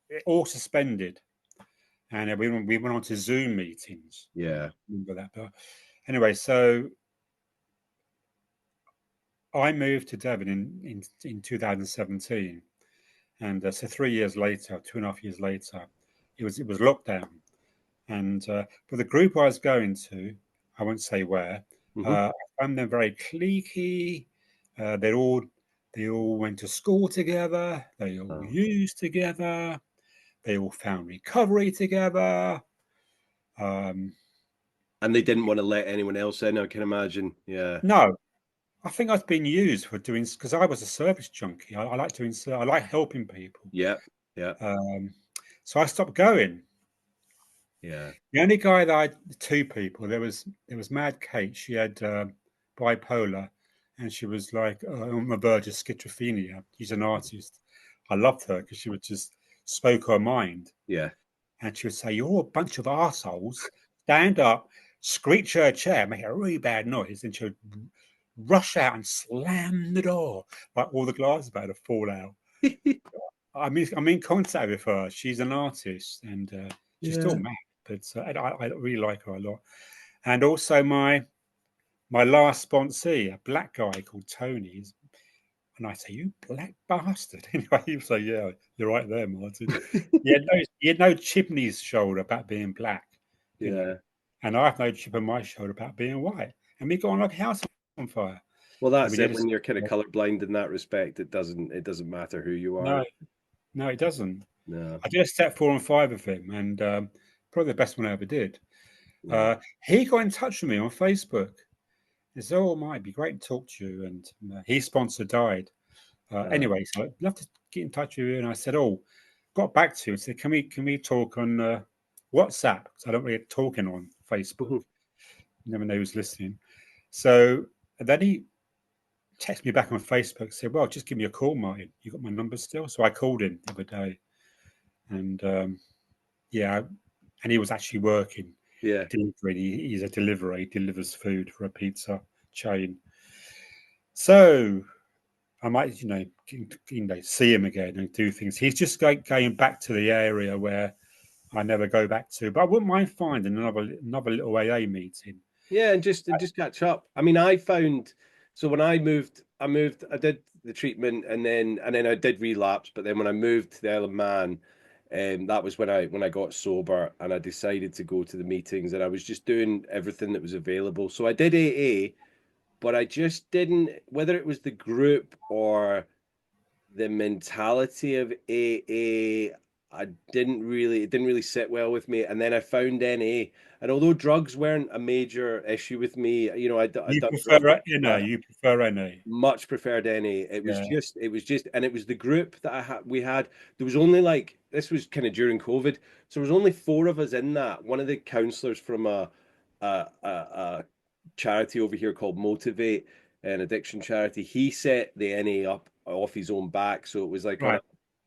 it all suspended, and we went on to Zoom meetings. Yeah. Remember that? But anyway, so I moved to Devon in 2017, and so 3 years later, 2.5 years later, it was lockdown, and for the group I was going to, I won't say where. Hmm. I found them very cliquey. Uh, they all they all went to school together. They all Oh. used together. They all found recovery together. Um, And they didn't want to let anyone else in, I can imagine. Yeah. no, I think I've been used for doing because I was a service junkie. I like doing. I like helping people. Yeah. Yeah. Um, so I stopped going. Yeah. The only guy that two people. There was Mad Kate. She had bipolar, and she was like on the verge of schizophrenia. She's an artist. I loved her because she would just spoke her mind, Yeah. and she would say, "You're a bunch of assholes. Stand up, screech her chair, make a really bad noise," and she would rush out and slam the door like all the glass about to fall out. I'm in contact with her. She's an artist, and she's still Yeah. mad, but I really like her a lot. And also my last sponsee, a black guy called Tony. And I say, "You black bastard!" Anyway, he was like, "Yeah, you're right there, Martin." He had no chip in his shoulder about being black, Yeah. and I have no chip on my shoulder about being white. And we got on like a house on fire. Well, And we that's did it. it. When you're kind of colorblind in that respect, it doesn't matter who you are. No, no, it doesn't. No. I did a step 4 and 5 of him, and probably the best one I ever did. Yeah. He got in touch with me on Facebook. He said, "Oh, might be great to talk to you." And his sponsor died. Anyway, so I'd love to get in touch with you. And I said, "Oh," got back to you and said, "Can we talk on WhatsApp? Because I don't really get talking on Facebook. Mhm. You never know who's listening." So then he texted me back on Facebook and said, "Well, just give me a call, Martin. You got my number still?" So I called him the other day, and yeah, and he was actually working Yeah. delivery. He's a deliverer. He delivers food for a pizza chain. So I might, see him again and do things. He's just going back to the area where I never go back to. But I wouldn't mind finding another little AA meeting. Yeah, and just catch up. I mean, I found so when I did the treatment and then I did relapse, but then when I moved to the Isle of Man, that was when I got sober and I decided to go to the meetings and I was just doing everything that was available. So I did AA, but I just didn't, whether it was the group or the mentality of AA, it didn't really sit well with me. And then I found NA, and although drugs weren't a major issue with me, I You done drugs prefer NA? You prefer NA? much preferred NA. Yeah. And it was the group that we had. There was only like, this was kind of during COVID, so there was only four of us in that. One of the counselors from a charity over here called Motivate, an addiction charity, he set the NA up off his own back. So it was like Right.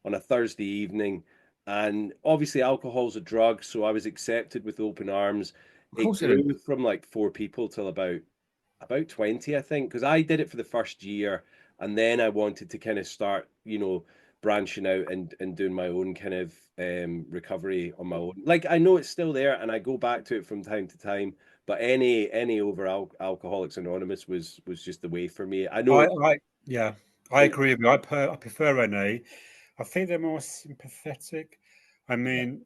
on a Thursday evening. And obviously alcohol's a drug, so I was accepted with open arms. Of It course it is. grew from like four people till about 20, I think, because I did it for the first year and then I wanted to kind of start, branching out and doing my own kind of recovery on my own. Like I know it's still there and I go back to it from time to time, but any over Alcoholics Anonymous was just the way for me. I know Yeah, I agree with you. I prefer NA. I think they're more sympathetic. I mean,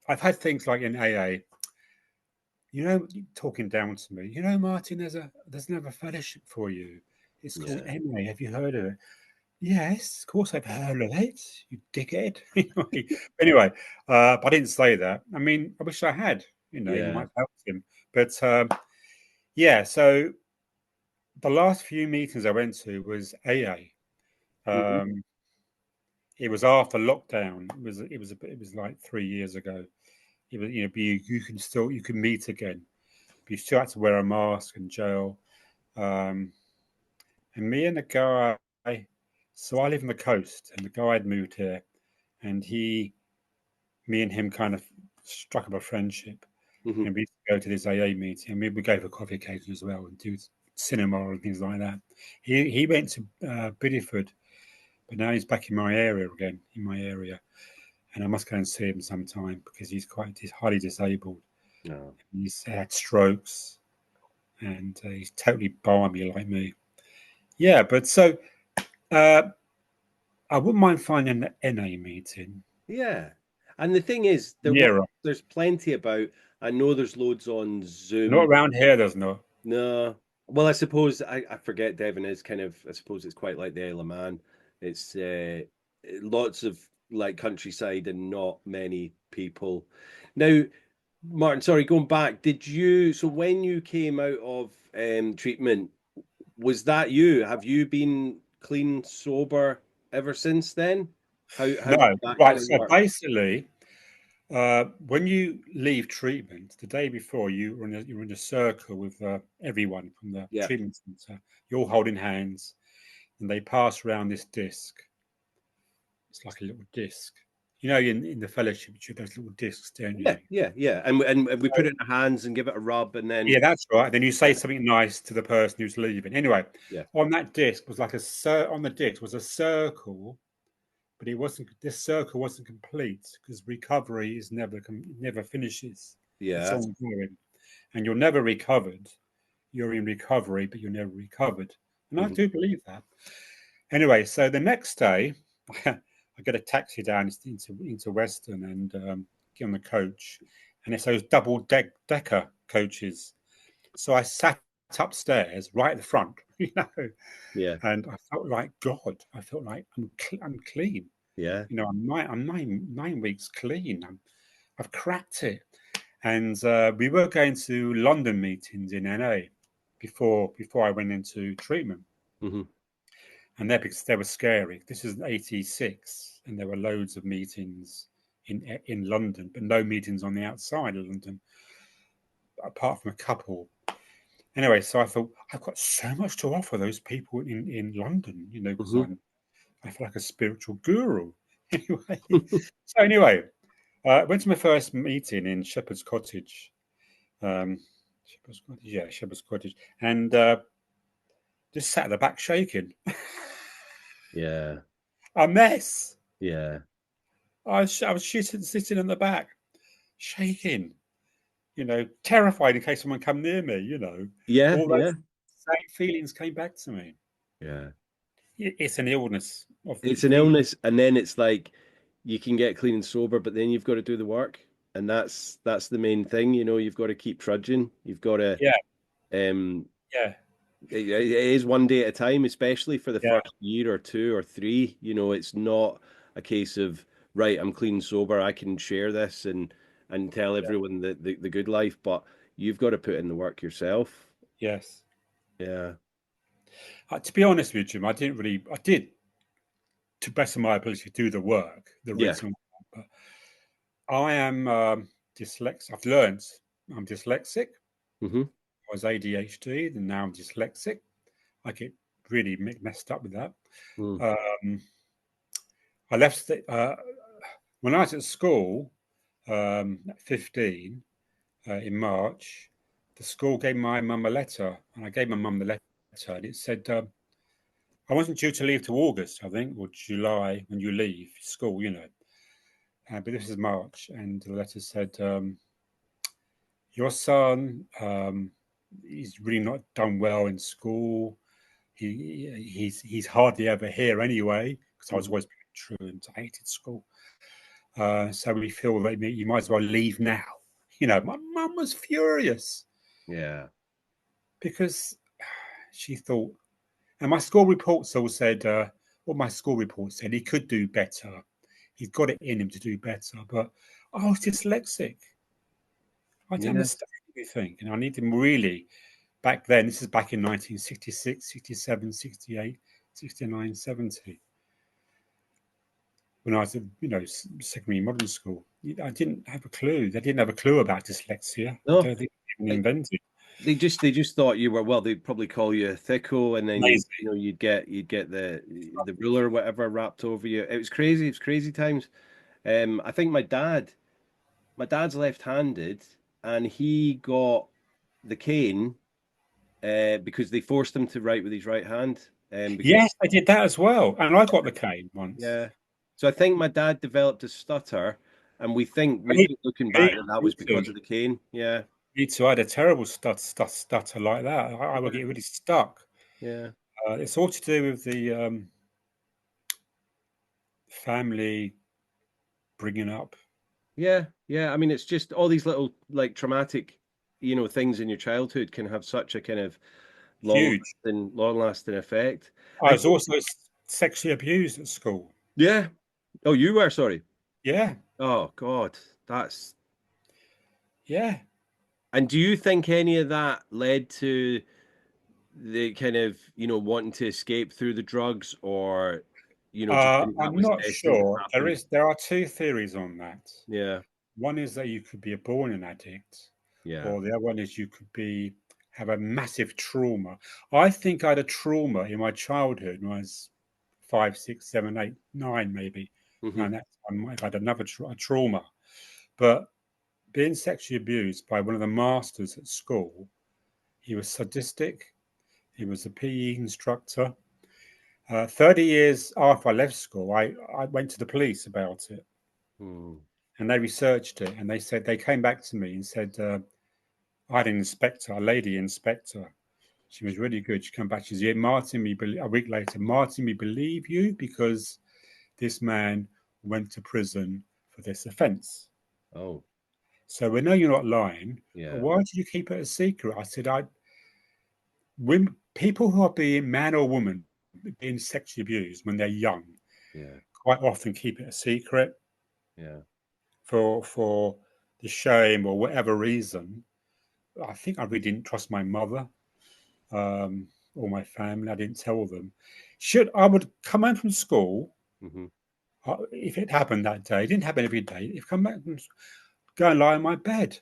I've had things like in AA, talking down to me. Martin, there's another fellowship for you. It's called yeah, MA. Have you heard of it? Yes, of course I've heard of it, you dickhead. Anyway, but I didn't say that. I mean, I wish I had. You might yeah. have helped him. But yeah, so the last few meetings I went to was AA. Hmm. Um, it was after lockdown. It was like 3 years ago. It was, but you can meet again. But you still had to wear a mask in jail. Um, and me and the guy, so I live on the coast, and the guy had moved here, and me and him kind of struck up a friendship, Hmm. and we used to go to this AA meeting, and we would go for coffee occasion as well, and do cinema and things like that. He went to Bideford, but now he's back in my area again, and I must go and see him sometime because he's highly disabled. No. He's had strokes, and he's totally balmy like me. Yeah, but so uh, I wouldn't mind finding an NA meeting Yeah. And the thing is, nearer. there's plenty about. I know there's loads on Not Zoom. around here. There's not. No. Well, I suppose I forget Devon is kind of, I suppose it's quite like the Isle of Man. It's lots of like countryside and not many people. Now, Martin, sorry, going back, so when you came out of treatment, was that you? Have you been clean, sober ever since then? How did No, that kind right. of So work? basically, when you leave treatment, the day before you're in a circle with everyone from the Yeah. treatment center. You're all holding hands, and they pass around this disc. It's like a little disc. In the fellowship, you have those little discs, don't Yeah, you? yeah, yeah. And we put it in our hands and give it a rub and then Yeah, that's right. Then you say yeah, something nice to the person who's leaving. Anyway, yeah. on that disc was on the disc was a circle, but it wasn't. This circle wasn't complete because recovery is never finishes. It's Yeah. ongoing, and you're never recovered. You're in recovery, but you're never recovered. And I Mhm. do believe that. Anyway, so the next day, I get a taxi down into Weston and get on the coach, and it's those decker coaches. So I sat upstairs right at the front, Yeah. and I felt like God. I felt like I'm clean. Yeah. I'm 9 weeks clean. I've cracked it. And we were going to London meetings in NA before I went into treatment, Mm-hmm. and they were scary. This is '86, and there were loads of meetings in London, but no meetings on the outside of London, apart from a couple. Anyway, so I thought I've got so much to offer those people in London, because Mm-hmm. I feel like a spiritual guru. Anyway, I went to my first meeting in Shepherd's Cottage. Um, Shepherd's Cottage, yeah, Shepherd's Cottage, and just sat at the back shaking. Yeah. A mess. Yeah. I was sitting in the back, shaking, terrified in case someone come near me. Yeah. All Yeah. those same feelings came back to me. Yeah. It's an illness of It's an feeling. illness, and then it's like you can get clean and sober, but then you've got to do the work, and that's the main thing. You've got to keep trudging. You've got to Yeah, um yeah, it is one day at a time, especially for the yeah, first year or two or three. It's not a case of, right, I'm clean and sober, I can share this and tell yeah. everyone the good life, but you've got to put in the work yourself. Yes. Yeah. To be honest with you, Jim, I did, to best of my ability, do the work, the Yeah. written work, but I am dyslexic. I've learned I'm dyslexic. Hmm. I was ADHD, and now I'm dyslexic. I get really messed up with that. Mm. Um, I left when I was at school, at 15, in March. The school gave my mum a letter, and I gave my mum the letter, and it said, I wasn't due to leave till August, I think, or July when you leave school. But this is March, and the letter said, your son, he's really not done well in school. He's hardly ever here anyway, because I was Mhm. always true and I hated school. So we feel that you might as well leave now. My mum was furious Yeah. because she thought, and my school reports all said, what my school report said, he could do better. He's got it in him to do better, but I was dyslexic. I don't Yeah. understand everything, and I need him really. Back then, this is back in 1966, 67, 68, 69, 70. When I was at, secondary modern school, I didn't have a clue. They didn't have a clue about dyslexia. I No, don't think they even I- invented. they just thought you were, well, they'd probably call you a thicko, and then Amazing. you'd get the ruler or whatever wrapped over you. It was crazy. It was crazy times. I think my dad's left-handed, and he got the cane because they forced him to write with his right hand. Because Yes, I did that as well, and I got the cane once. yeah, so I think my dad developed a stutter, and we Me, think looking me, back that me was too. because of the cane. Yeah, Me too. I had a terrible stutter like that. I would get really stuck. yeah, It's all to do with the family bringing up. yeah, yeah. I mean, it's just all these little like traumatic, things in your childhood can have such a kind of Huge. long lasting effect. I I was think, also sexually abused at school. yeah. Oh, you were, sorry. Yeah, Oh God, that's. yeah. And do you think any of that led to the kind of, wanting to escape through the drugs, or, do you think that I'm was not destined to sure. happen? There are two theories on that. Yeah, One is that you could be a born an addict, yeah. or the other one is you could have a massive trauma. I think I had a trauma in my childhood when I was 5, 6, 7, 8, 9, maybe. Hmm. Around that time, I might have had another trauma. But being sexually abused by one of the masters at school, he was sadistic. He was a PE instructor. 30 years after I left school, I went to the police about it, Mm. and they researched it, and they came back to me and said, I had an inspector, a lady inspector. She was really good. She come back. She said, "Yeah, Martin, a week later, Martin, we believe you because this man went to prison for this offence. Oh, So we know you're not lying, but yeah, why did you keep it a secret?" I said, when people who are being man or woman being sexually abused when they're young yeah, quite often keep it a secret yeah, for the shame or whatever reason. I think I really didn't trust my mother or my family. I didn't tell them. Should I would come home from school mm-hmm, if it happened that day. It didn't happen every day. If I come back from go and lie in my bed,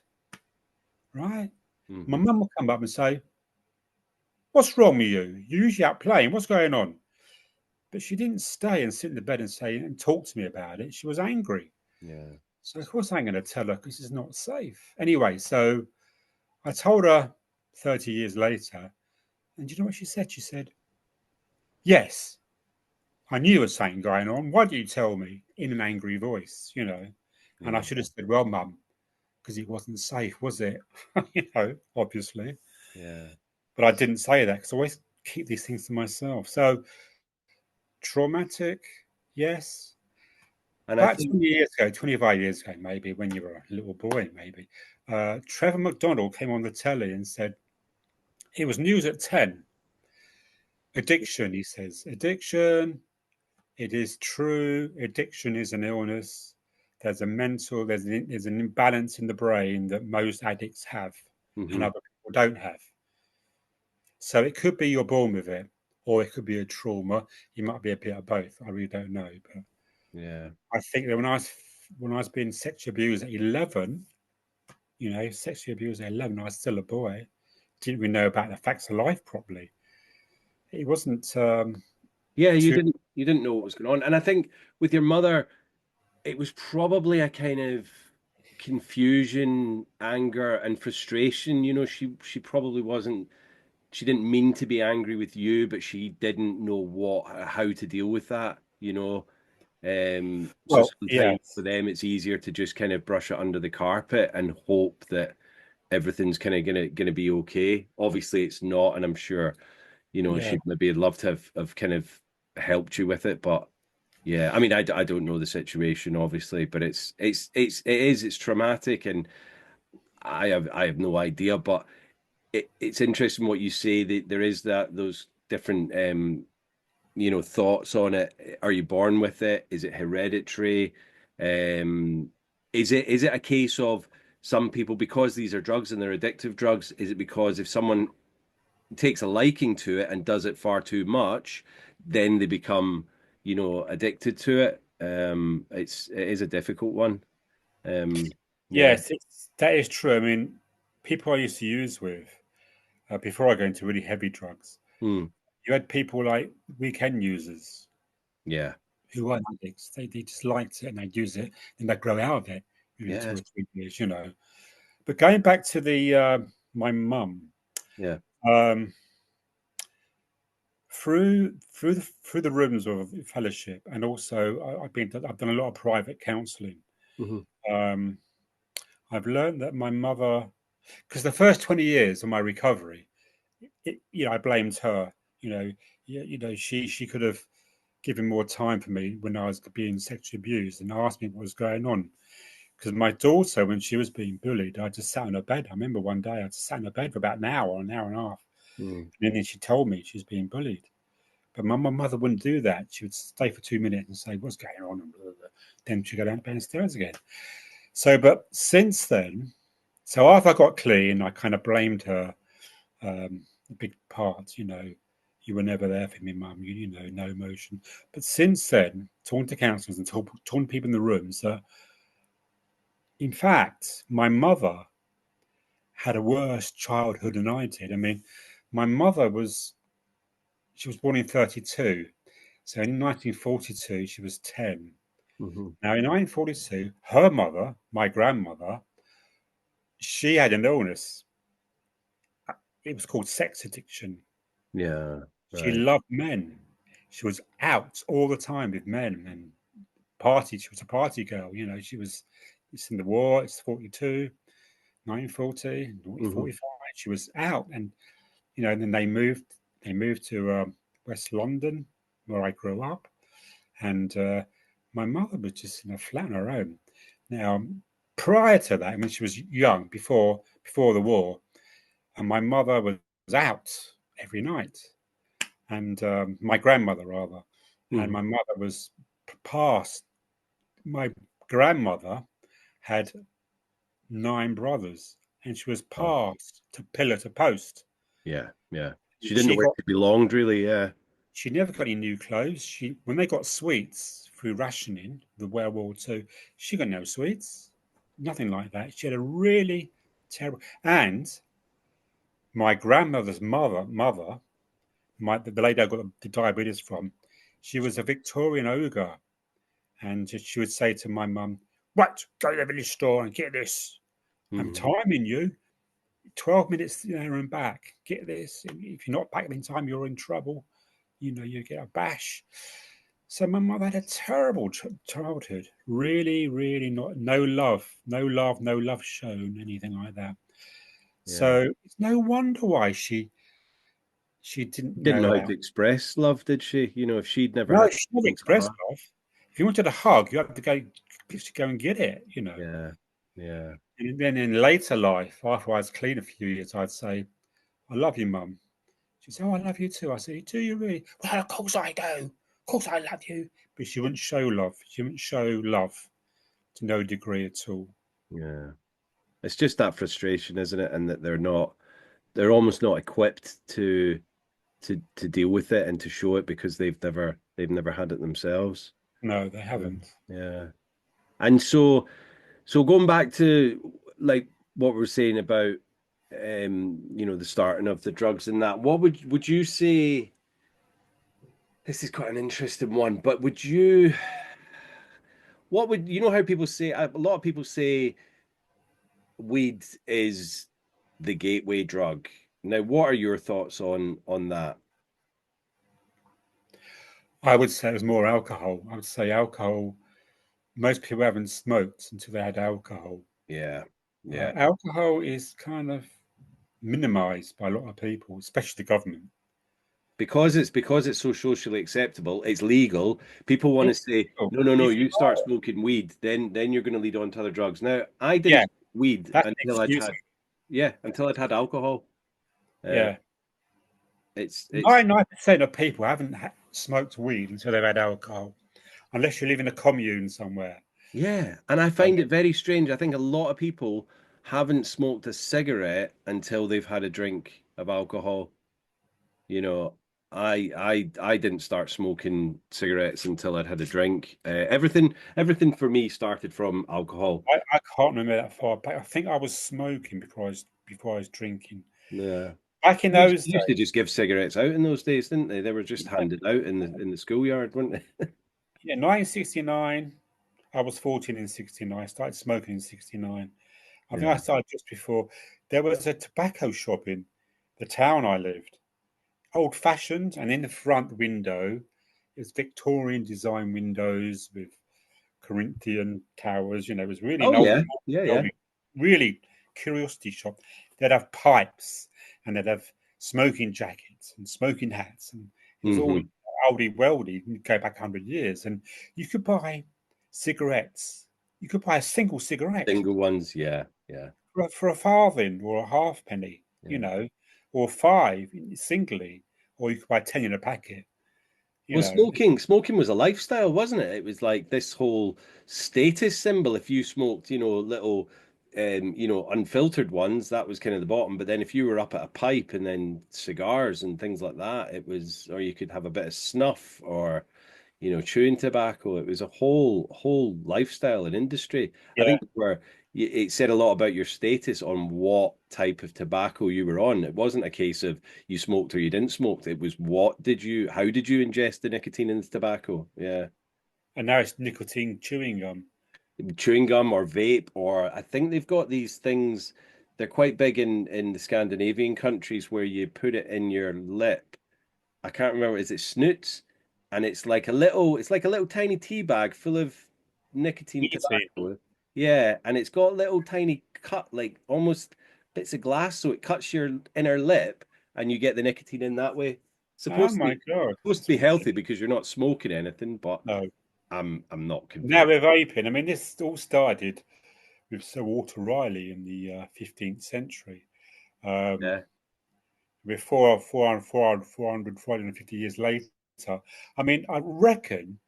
right? My mm-hmm, mum would come up and say, "What's wrong with you? You're usually out playing. What's going on?" But she didn't stay and sit in the bed and say and talk to me about it. She was angry. yeah, So of course I'm going to tell her because it's not safe. Anyway, so I told her 30 years later, and do you know what she said? She said, "Yes, I knew there was something going on. Why did you tell me?" In an angry voice, you know. And I yeah, should have said, "Well, mum, because it wasn't safe, was it?" Obviously. yeah. But I didn't say that because I always keep these things to myself. So traumatic, yes. And I About think, 20 years ago, 25 years ago, maybe, when you were a little boy, maybe, Trevor McDonald came on the telly and said, it was news at 10. Addiction, he says. Addiction, it is true. Addiction is an illness. There's an imbalance in the brain that most addicts have and mm-hmm, other people don't have. So it could be you're born with it, or it could be a trauma. You might be a bit of both. I really don't know. But yeah. I think that when I was being sexually abused at 11, sexually abused at 11, I was still a boy. Didn't really know about the facts of life properly. It wasn't Yeah, too. you didn't know what was going on. And I think with your mother, it was probably a kind of confusion, anger, and frustration. You know, she probably wasn't she didn't mean to be angry with you, but she didn't know how to deal with that, you know. So Well, sometimes for yes, them it's easier to just kind of brush it under the carpet and hope that everything's kind of gonna be okay. Obviously it's not, and I'm sure, you know, yeah, she'd maybe love to have kind of helped you with it, but yeah, I mean, I don't know the situation obviously, but it's traumatic, and I have no idea, but it's interesting what you say that there is those different you know, thoughts on it. Are you born with it? Is it hereditary? Um, is it a case of some people, because these are drugs and they're addictive drugs, is it because if someone takes a liking to it and does it far too much, then they become, you know, addicted to it? It is a difficult one. Um, yeah. yes, that is true. I mean, people I used to use with before I go into really heavy drugs, Hmm. you had people like weekend users Yeah. who weren't addicts. They just liked it and they'd use it and they'd grow out of it within Yeah. 2 or 3 years. But going back to the my mum, Yeah. um, through the rooms of fellowship, and also I've done a lot of private counselling. Hmm. Um, I've learned that my mother, because the first 20 years of my recovery, I blamed her. You know, she could have given more time for me when I was being sexually abused and asked me what was going on. Because my daughter, when she was being bullied, I just sat on her bed. I remember one day I just sat on her bed for about an hour and a half, Hmm. and then she told me she was being bullied. But my mother wouldn't do that. She would stay for 2 minutes and say, "What's going on?" And blah, blah, blah. Then she'd go downstairs again. So, but since then, so after I got clean, I kind of blamed her a big part. You were never there for me, mum. No emotion. But since then, talking to counsellors and talking to people in the rooms, in fact, my mother had a worse childhood than I did. I mean, my mother she was born in 32. So in 1942, she was 10. Hmm. Now, in 1942, her mother, my grandmother, she had an illness. It was called sex addiction. Yeah. She Right. loved men. She was out all the time with men and party. She was a party girl. It's in the war. It's 42, 1940, Hmm. 45. She was out. And And then they moved to West London, where I grew up, and my mother was just in a flat on her own. Now, prior to that, when she was young, before the war, and my mother was out every night, and my grandmother rather, and Mm. my mother was passed. My grandmother had 9 brothers, and she was Oh, passed to pillar to post. yeah, yeah. She didn't know She where got she belonged, really. Yeah, she never got any new clothes. When they got sweets through rationing, the World War II, she got no sweets, nothing like that. She had a really terrible. And my grandmother's mother, the lady I got the diabetes from, she was a Victorian ogre, and she would say to my mum, "Right, go to the village store and get this. I'm mm, timing you. 12 minutes there and back. Get this. If you're not back in time, you're in trouble. You get a bash." So my mother had a terrible childhood. Really, really not no love shown, anything like that. yeah. So it's no wonder why she didn't Didn't know know how how. to express love, did she? If she'd never No, had she never anyone to expressed hug. love. If you wanted a hug, you had to go and get it. Yeah, yeah, And then in later life, after I was clean a few years, I'd say, "I love you, Mum." She'd say, "Oh, I love you too." I say, "Do you really?" "Well, of course I do. Of course I love you." But she wouldn't show love. She wouldn't show love to no degree at all. yeah. It's just that frustration, isn't it? And that they're almost not equipped to deal with it and to show it because they've never had it themselves. No, they Yeah. haven't. Yeah. And so going back to like what we are saying about the starting of the drugs and that, what would you say? This is quite an interesting one, but what would how people say, a lot of people say weed is the gateway drug. Now, what are your thoughts on that? I would say it was more alcohol. I would say alcohol. Most people haven't smoked until they had alcohol. Yeah, yeah. Alcohol is kind of minimized by a lot of people, especially the government. Because it's so socially acceptable, it's legal. People want Yeah, to say, sure. no, no, no, You can you buy start it. smoking weed, then you're going to lead on to other drugs. Now, I didn't Yeah, smoke weed that's an until I'd excuse. had, yeah, until I'd had alcohol. Uh, Yeah, it's 99% of people haven't smoked weed until they've had alcohol, unless you live in a commune somewhere. Yeah, and I Uh, find it very strange. I think a lot of people haven't smoked a cigarette until they've had a drink of alcohol. You know, I didn't start smoking cigarettes until I'd had a drink. Everything for me started from alcohol. I can't remember that far back. I think I was smoking before I was drinking. Yeah. Back in They used those used to days, just give cigarettes out in those days, didn't they? They were just yeah, handed out in the schoolyard, weren't they? yeah, 1969. I was 14 in 69. I started smoking in 69. I think I Yeah. started just before. There was a tobacco shop in the town I lived, old fashioned, and in the front window, it's Victorian design windows with Corinthian towers. It was really Oh an old yeah. Yeah, yeah. building, really curiosity shop. They'd have pipes and they'd have smoking jackets and smoking hats, and it was all Hmm. oldie weldy. You go back 100 years, and you could buy cigarettes. You could buy a single cigarette Single ones, yeah, yeah, for a farthing or a halfpenny, yeah. or five singly, or you could buy 10 in a packet. You Well, know, smoking was a lifestyle, wasn't it? It was like this whole status symbol. If you smoked, little, unfiltered ones, that was kind of the bottom. But then if you were up at a pipe and then cigars and things like that, or you could have a bit of snuff or, chewing tobacco. It was a whole lifestyle and industry. I yeah. think where it said a lot about your status on what type of tobacco you were on. It wasn't a case of you smoked or you didn't smoke. It was how did you ingest the nicotine in the tobacco? Yeah. And now it's nicotine chewing gum. Chewing gum or vape, or I think they've got these things. They're quite big in the Scandinavian countries where you put it in your lip. I can't remember. Is it snoots? And it's like a little tiny tea bag full of nicotine Nicotine. tobacco. Yeah, and it's got little tiny cut, like almost bits of glass, so it cuts your inner lip. and you get the nicotine in that way. Oh my God. Supposed to be healthy because you're not smoking anything, but No. I'm not Now convinced. with vaping, I mean, this all started with Sir Walter Raleigh in the 15th century. Yeah. Before 450 years later, I mean, I reckon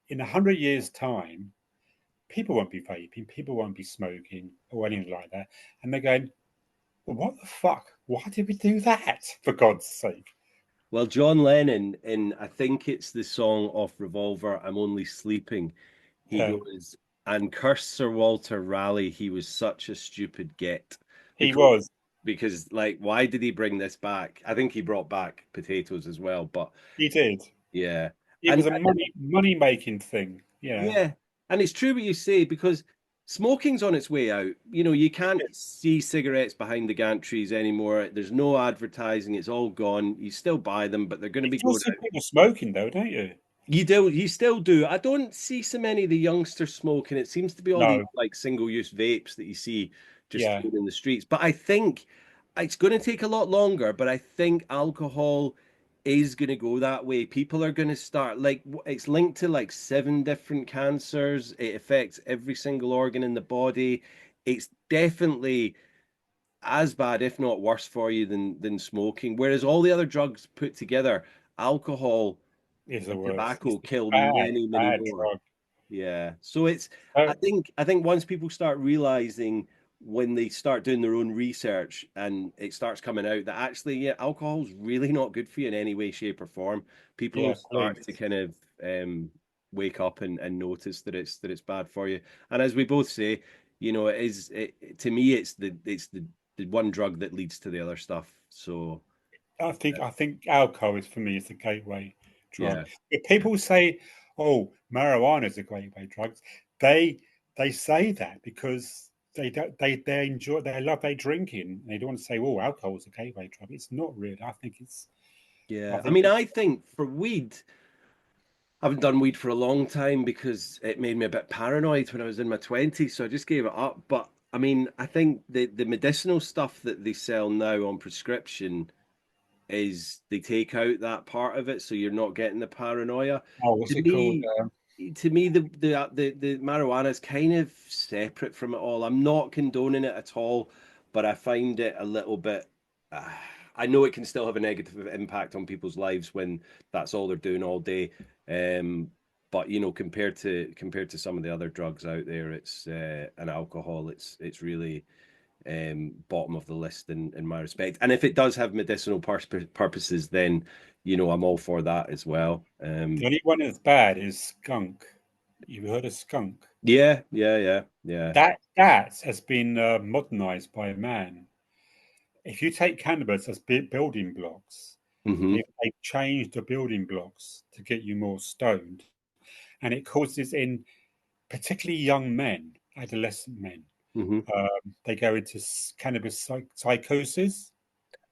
in 100 years' time, people won't be vaping, people won't be smoking or anything like that. And they're going, well, what the fuck? Why did we do that? For God's sake. Well, John Lennon, in I think it's the song off Revolver, I'm Only Sleeping, he Yeah, goes, and curse Sir Walter Raleigh, he was such a stupid git. he Because was. like, why did he bring this back? I think he brought back potatoes as well, but He did. yeah. It And was a money making thing. Yeah. yeah, and it's true what you say because smoking's on its way out. You know, you can't see cigarettes behind the gantries anymore. There's no advertising; it's all gone. You still buy them, but they're going to You be still going see out. people smoking though, don't you? You still do. I don't see so many of the youngsters smoking. It seems to be all these No. like single-use vapes that you see just Yeah. thrown in the streets. But I think it's going to take a lot longer. But I think alcohol is going to go that way. People are going to start like it's linked to like 7 different cancers. It affects every single organ in the body. It's definitely as bad, if not worse, for you than smoking. Whereas all the other drugs put together, alcohol Is the and worst. It's tobacco a kill bad, many, many bad more. drug. Yeah. So it's Oh, I think once people start realizing when they start doing their own research and it starts coming out that actually, yeah, alcohol's really not good for you in any way, shape, or form, people will yeah, start to please. kind of wake up and notice that it's bad for you. And as we both say, you know, to me the one drug that leads to the other stuff. So I think alcohol is for me is the gateway drug. yeah. If people say, "Oh, marijuana is a gateway drug," they they say that because they enjoy they love their drinking. They don't want to say, "Oh, alcohol is a gateway drug." It's not really. I Yeah. I think mean, it's I think for weed, I haven't done weed for a long time because it made me a bit paranoid when I was in my 20s, so I just gave it up. But I mean, I think the medicinal stuff that they sell now on prescription is they take out that part of it, so you're not getting the paranoia. oh, what's To it called? me, the marijuana is kind of separate from it all. I'm not condoning it at all, but I find it a little bit. Uh, I know it can still have a negative impact on people's lives when that's all they're doing all day. Um, but you know, compared to some of the other drugs out there, it's and alcohol, it's really bottom of the list in my respect. And if it does have medicinal purposes, then you know I'm all for that as well. The only one that's bad is skunk. You've heard of skunk? Yeah. That has been modernized by man. If you take cannabis as building blocks, Hmm. they've changed the building blocks to get you more stoned, and it causes in particularly young men, adolescent men, Hmm. they go into cannabis psychosis,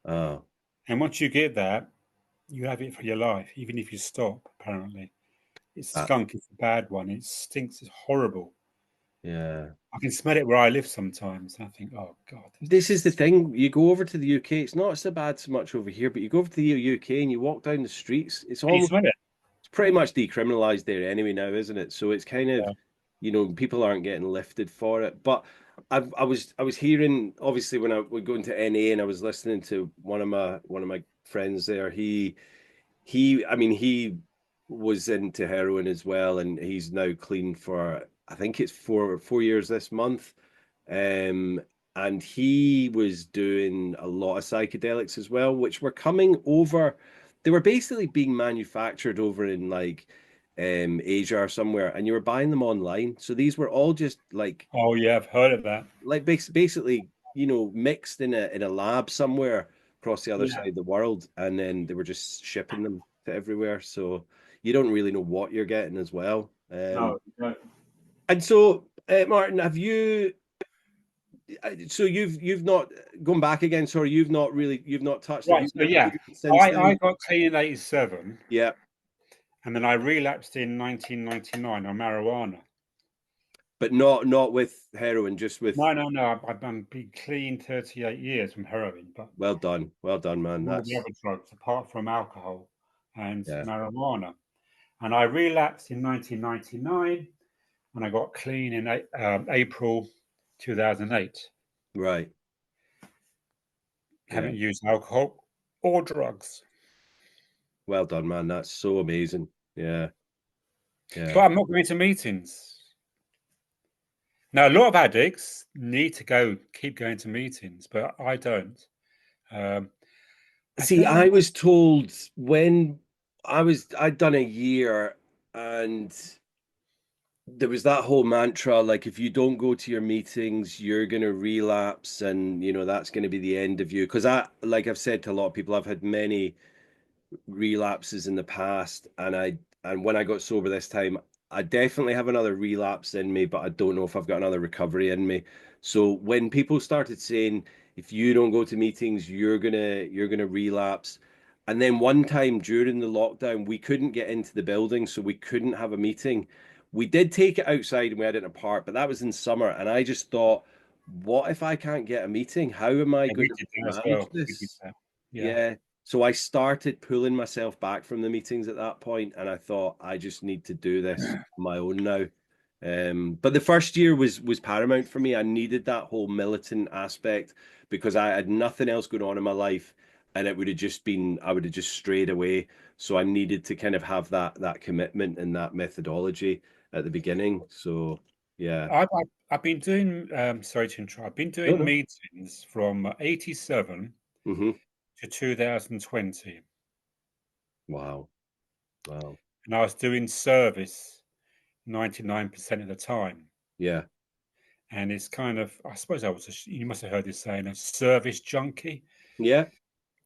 Oh, and once you get that, you have it for your life, even if you stop. Apparently, it's uh, skunk is a bad one. It stinks. It's horrible. yeah. I can smell it where I live sometimes. I think, oh God, This is the thing. You go over to the UK. It's not so bad so much over here, but you go over to the UK and you walk down the streets. can you smell it? It's pretty much decriminalized there anyway now, isn't it? So it's kind of, Yeah, you know, people aren't getting lifted for it. But I was hearing obviously when I would go into NA and I was listening to one of my friends there. I mean he was into heroin as well, and he's now clean for I think it's 4 years this month. Um, and he was doing a lot of psychedelics as well, which were coming over. They were basically being manufactured over in like Asia or somewhere, and you were buying them online. So these were all just oh yeah, I've heard of that. basically, you know, mixed in a lab somewhere across the other Yeah, side of the world, and then they were just shipping them to everywhere. So you don't really know what you're getting as well. no, no. And so, Martin, have you? So you've not gone back again. Sorry, you've not touched. Have Right. you So been yeah, clean since I then? got clean in '87, Yeah. and then I relapsed in 1999 on marijuana. But not with heroin, just with. No. I've been clean 38 years from heroin, but Well done, man. all the That's other drugs, apart from alcohol and yeah, marijuana. And I relapsed in 1999, and I got clean in April 2008. right. Yeah, Haven't used alcohol or drugs. well done, man. That's so amazing. Yeah, But yeah. I'm not going to meetings. Now, a lot of addicts need to keep going to meetings, but I don't. Um, I See, don't I know. was told when I'd done a year, and there was that whole mantra, like, if you don't go to your meetings, you're gonna relapse, and that's gonna be the end of you. Because like I've said to a lot of people, I've had many relapses in the past, and when I got sober this time, I definitely have another relapse in me, but I don't know if I've got another recovery in me. So when people started saying, if you don't go to meetings, you're gonna relapse. And then one time during the lockdown, we couldn't get into the building, so we couldn't have a meeting. We did take it outside and we had it in a park, but that was in summer. And I just thought, what if I can't get a meeting? How am I Yeah, going we to did that as manage well. We did this? that. Yeah. Yeah. So I started pulling myself back from the meetings at that point, and I thought I just need to do this on my own now. But the first year was paramount for me. I needed that whole militant aspect because I had nothing else going on in my life, and it would have just been I would have just strayed away. So I needed to kind of have that commitment and that methodology at the beginning. So yeah. I've been doing, sorry to interrupt, I've been No, doing no. meetings from 87 Hmm. to 2020. Wow. Wow. And I was doing service 99% of the time. Yeah. And it's kind of, I suppose you must have heard this saying, a service junkie. Yeah.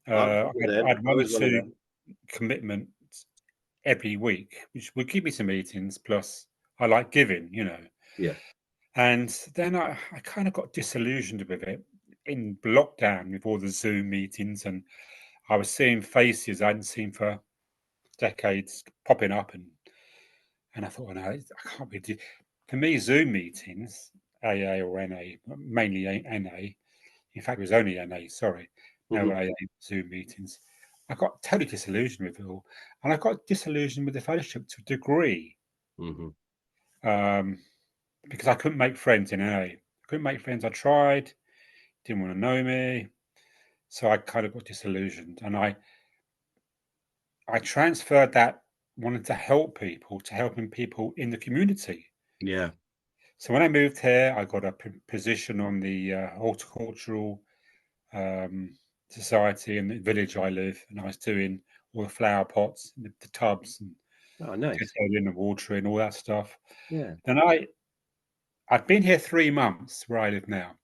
I was Uh, one of I'd, them. I'd I one or was one of two them. commitments every week, which would keep me to meetings. Plus, I like giving. Yeah. And then I kind of got disillusioned with it in lockdown with all the Zoom meetings, and I was seeing faces I hadn't seen for decades popping up, and I thought, no, I can't be. For me, Zoom meetings, AA or NA, mainly NA. In fact, it was only NA. Sorry, no Hmm. AA Zoom meetings. I got totally disillusioned with it all, and I got disillusioned with the fellowship to a degree. Hmm. Um, because I couldn't make friends in AA. I couldn't make friends. I tried, didn't want to know me, so I kind of got disillusioned, and I transferred that wanting to help people to helping people in the community. Yeah. So when I moved here, I got a position on the horticultural um, society in the village I live, and I was doing all the flower pots, and the tubs, and Oh, nice. detailing the watering, all that stuff. Yeah. Then I'd been here 3 months where I live now.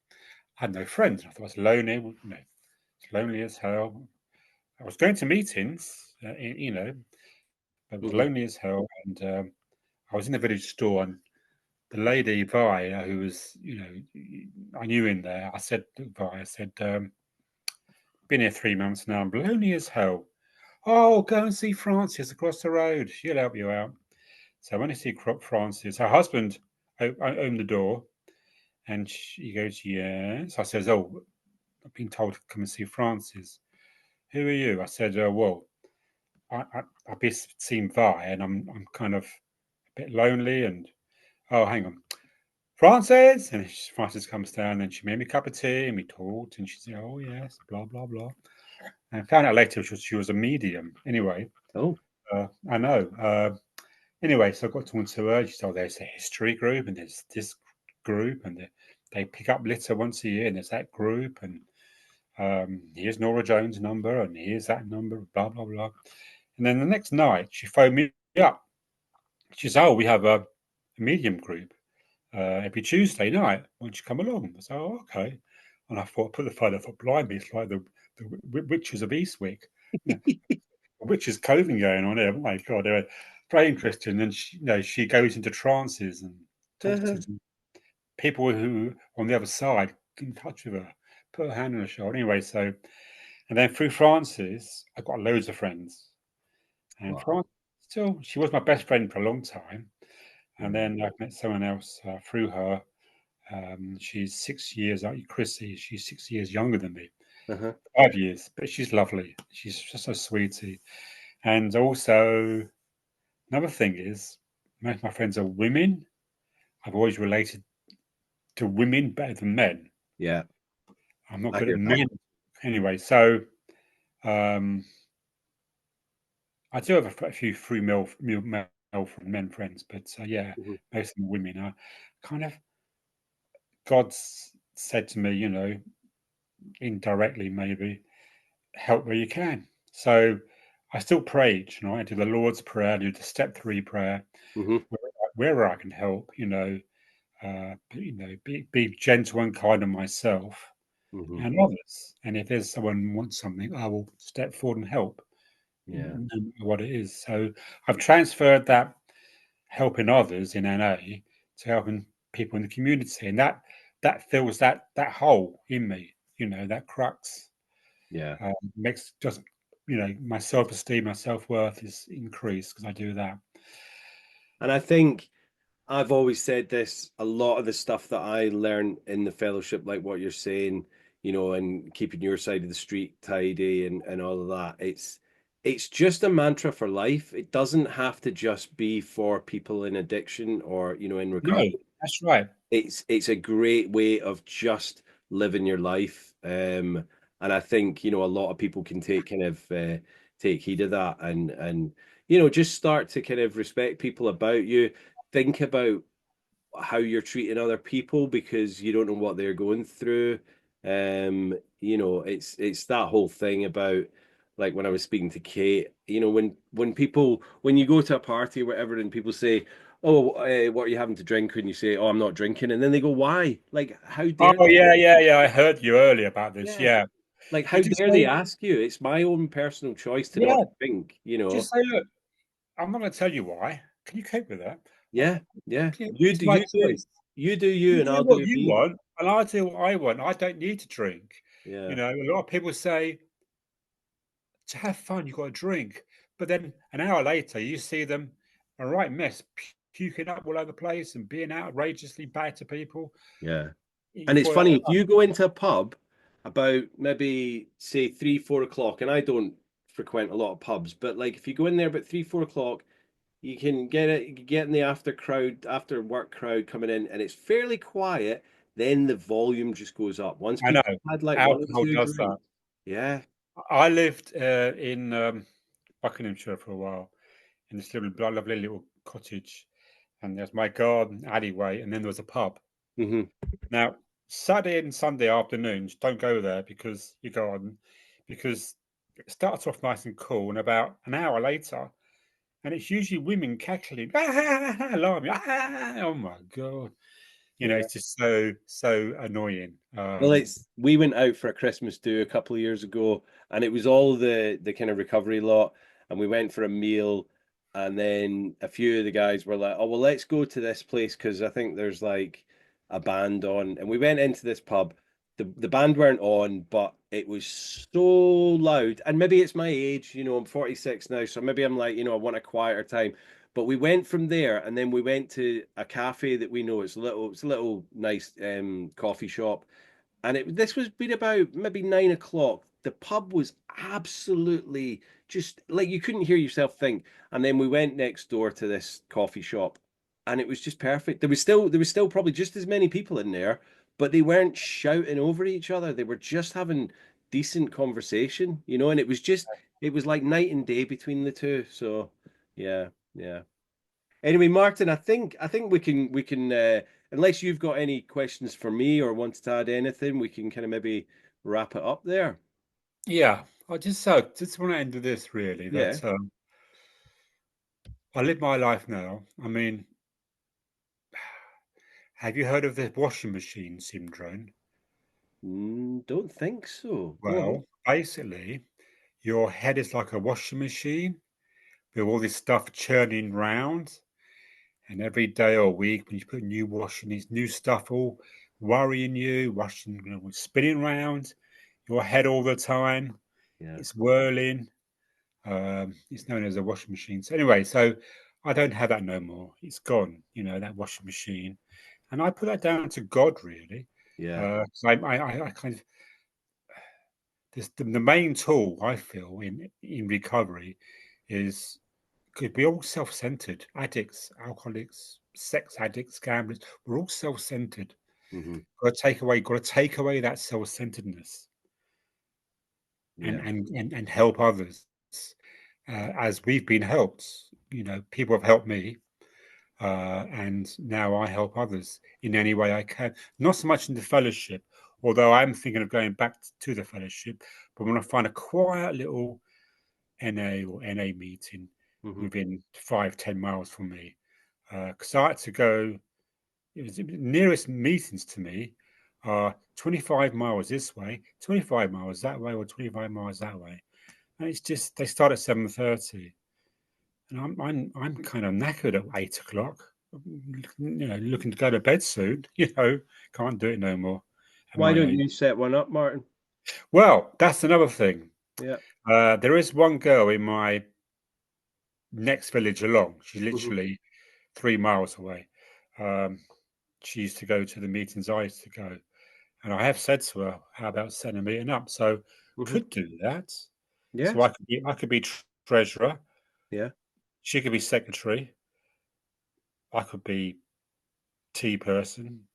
I had no friends. I thought I was lonely. It's lonely as hell. I was going to meetings, but it was Hmm. lonely as hell. And I was in the village store, and the lady Vi, who was, I knew in there. I said to Vi, I said, been here 3 months now. I'm lonely as hell. Oh, go and see Frances across the road. She'll help you out. So I went to see Frances. Her husband opened the door, and she goes, "Yes." I says, "Oh, I've been told to come and see Frances. Who are you?" I said, "Well, I've been seeing Vi, and I'm kind of a bit lonely." And oh, hang on, Frances. And Frances comes down, and she made me a cup of tea, and we talked, and she said, "Oh yes, blah blah blah." And I found out later she was a medium. Anyway, Oh. I know. Anyway, so I got talking to her. She said, "Oh, there's a history group, and there's this group, and they pick up litter once a year, and there's that group, and here's Nora Jones' number, and here's that number, blah blah blah." And then the next night, she phoned me up. She said, "Oh, we have a medium group every Tuesday night. Why don't you come along?" I said, "Oh, okay." And I thought, put the phone up, blimey, it's like the witches of Eastwick. You know, witches' coving going on here. Oh my God, they're very interesting. And she goes into trances and talks to people who on the other side get in touch with her, put her hand on her shoulder. Anyway, and then through Frances, I got loads of friends. And Wow. France, still, she was my best friend for a long time. And then I've met someone else through her. She's 6 years, Chrissy, she's 6 years younger than me, Uh-huh. 5 years, but she's lovely. She's just a sweetie. And also, another thing is, most of my friends are women. I've always related to women better than men. Yeah, I'm not I good at hear that. men. Anyway, so um, I do have a few free male men friends, but yeah, Mhm. most of them are women. I kind of, God's said to me, indirectly maybe, help where you can. So I still prayed, I do the Lord's Prayer, I do the step 3 prayer, Mhm. wherever I can help, be gentle and kind on myself Mhm. and others. And if there's someone who wants something, I will step forward and help, Yeah. no matter what it is. So I've transferred that helping others in NA to helping people in the community, and that fills that hole in me, that crux. Yeah. Makes just my self-esteem, my self-worth is increased because I do that. And I think I've always said this, a lot of the stuff that I learned in the fellowship, like what you're saying, and keeping your side of the street tidy and all of that, it's just a mantra for life. It doesn't have to just be for people in addiction or, in No, recovery. that's right. It's a great way of just living your life. And I think, a lot of people can take heed of that and just start to kind of respect people about you. Think about how you're treating other people because you don't know what they're going through. It's that whole thing about, like, when I was speaking to Kate, when you go to a party or whatever and people say, "Oh, what are you having to drink?" and you say, "Oh, I'm not drinking," and then they go, "Why?" Like, how dare Oh they? yeah, yeah, yeah. I heard you earlier about this. Yeah, Yeah, like, you how just dare they say, ask you? It's my own personal choice to not yeah, drink. just say, look, I'm not going to tell you why. Can you cope with that? Yeah, yeah. It's my choice. You do you, You and do I'll what do you me. want, and I do what I want. I don't need to drink. Yeah, A lot of people say to have fun, you've got to drink, but then an hour later, you see them a right mess, puking up all over the place and being outrageously bad to people. yeah. You And it's call it funny, if fun. you go into a pub about maybe say 3, 4 o'clock, and I don't frequent a lot of pubs, but like if you go in there about 3, 4 o'clock, you can get in the after work crowd coming in, and it's fairly quiet. Then the volume just goes up. Once I know people had like one or alcohol two does that. drinks, yeah, I lived in Buckinghamshire for a while in this lovely little cottage, and there's my garden alleyway, and then there was a pub. hmm Now, Saturday and Sunday afternoons, don't go there because you go on, because it starts off nice and cool, and about an hour later, and it's usually women cackling, alarm, oh my god, yeah. it's just so annoying. Well, we went out for a Christmas do a couple of years ago, and it was all the kind of recovery lot, and we went for a meal, and then a few of the guys were like, "Oh, well, let's go to this place because I think there's like a band on," and we went into this pub. The band weren't on, but it was so loud, and maybe it's my age. I'm 46 now, so maybe I'm like, I want a quieter time. But we went from there, and then we went to a cafe that we know. It's a little nice coffee shop, and this was been about maybe 9 o'clock. The pub was absolutely just like you couldn't hear yourself think. And then we went next door to this coffee shop, and it was just perfect. There was still probably just as many people in there, but they weren't shouting over each other. They were just having decent conversation, and it was like night and day between the two. So yeah, yeah. Anyway, Martin, I think we can unless you've got any questions for me or want to add anything, we can kind of maybe wrap it up there. Yeah, I just want to end with this really Yeah. that I live my life now. I mean, have you heard of the washing machine syndrome? Don't think so. Go on. Well, basically, your head is like a washing machine with all this stuff churning round, and every day or week when you put new washing, these new stuff all worrying you, washing, spinning round your head all the time. Yeah. It's whirling. It's known as a washing machine. So anyway, so I don't have that no more. It's gone, that washing machine. And I put that down to God, really. Yeah. So I kind of, the main tool I feel in recovery is, could be all self-centered. Addicts, alcoholics, sex addicts, gamblers, we're all self-centered. Hmm. Got to take away that self-centeredness and Yeah. help others as we've been helped. People have helped me, and now I help others in any way I can. Not so much in the fellowship, although I'm thinking of going back to the fellowship. But when I find a quiet little NA or NA meeting Hmm. within 5-10 miles from me, because I had to go. It was the nearest meetings to me are 25 miles this way, 25 miles that way, or 25 miles that way. And it's just they start at 7:30, and I'm kind of knackered at 8 o'clock. Looking to go to bed soon. Can't do it no more at Why my don't age. you set one up, Martin? Well, that's another thing. Yeah. There is one girl in my next village along. She's Hmm. literally 3 miles away. Um, she used to go to the meetings I used to go. And I have said to her, "How about setting a meeting up?" So Hmm. could do that. So Yes. I could be treasurer. Yeah. She could be secretary. I could be tea person.